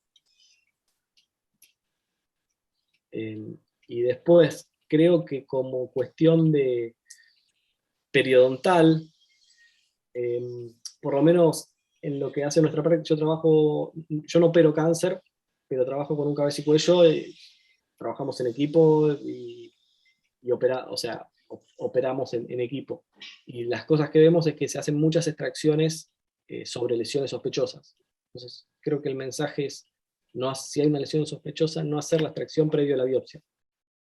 Y después, creo que como cuestión de periodontal, por lo menos en lo que hace nuestra práctica, yo no opero cáncer, pero trabajo con un cabeza y cuello, trabajamos en equipo y operamos en equipo. Y las cosas que vemos es que se hacen muchas extracciones sobre lesiones sospechosas. Entonces, creo que el mensaje es, si hay una lesión sospechosa, no hacer la extracción previo a la biopsia.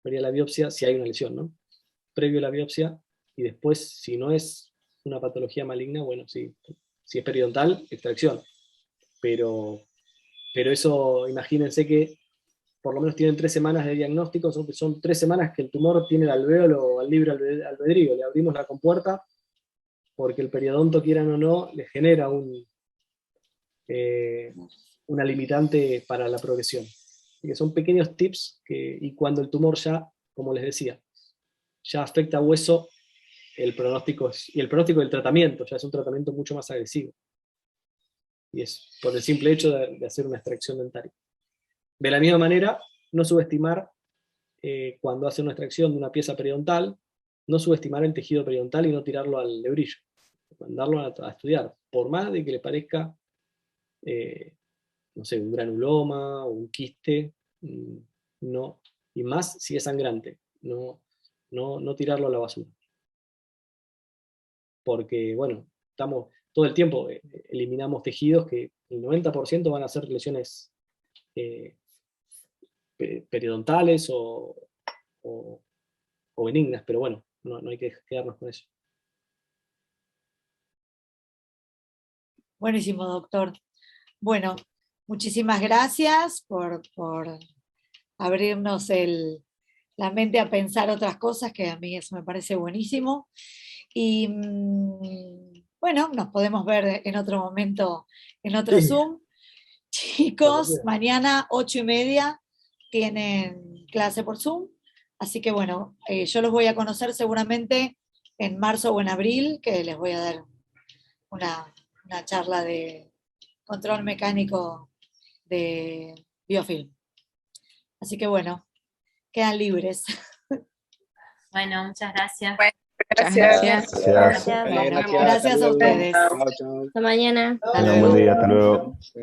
Previo a la biopsia, si hay una lesión, ¿no? Previo a la biopsia, y después, si no es una patología maligna, bueno, si es periodontal, extracción. Pero eso, imagínense que por lo menos tienen 3 semanas de diagnóstico, son 3 semanas que el tumor tiene el alvéolo al libre albedrío, le abrimos la compuerta, porque el periodonto, quieran o no, le genera una limitante para la progresión. Así que son pequeños tips y cuando el tumor ya, como les decía, ya afecta hueso, el pronóstico del tratamiento, ya es un tratamiento mucho más agresivo. Y es por el simple hecho de hacer una extracción dentaria. De la misma manera, no subestimar, cuando hace una extracción de una pieza periodontal, no subestimar el tejido periodontal y no tirarlo al lebrillo, mandarlo a estudiar, por más de que le parezca, no sé, un granuloma o un quiste, no, y más si es sangrante, no tirarlo a la basura. Porque, bueno, estamos todo el tiempo, eliminamos tejidos que el 90% van a ser lesiones periodontales o benignas, pero bueno, no hay que quedarnos con eso. Buenísimo, doctor. Bueno, muchísimas gracias por abrirnos la mente a pensar otras cosas, que a mí eso me parece buenísimo. Y bueno, nos podemos ver en otro momento, en otro Sí. Zoom. Chicos, mañana 8:30 tienen clase por Zoom, así que bueno, yo los voy a conocer seguramente en marzo o en abril, que les voy a dar una charla de control mecánico de biofilm. Así que bueno, quedan libres. Bueno, muchas gracias. Gracias. Gracias. Bueno, gracias a ustedes. Chao, chao. Hasta mañana. Hasta Tengan luego. buen día, hasta luego. Sí.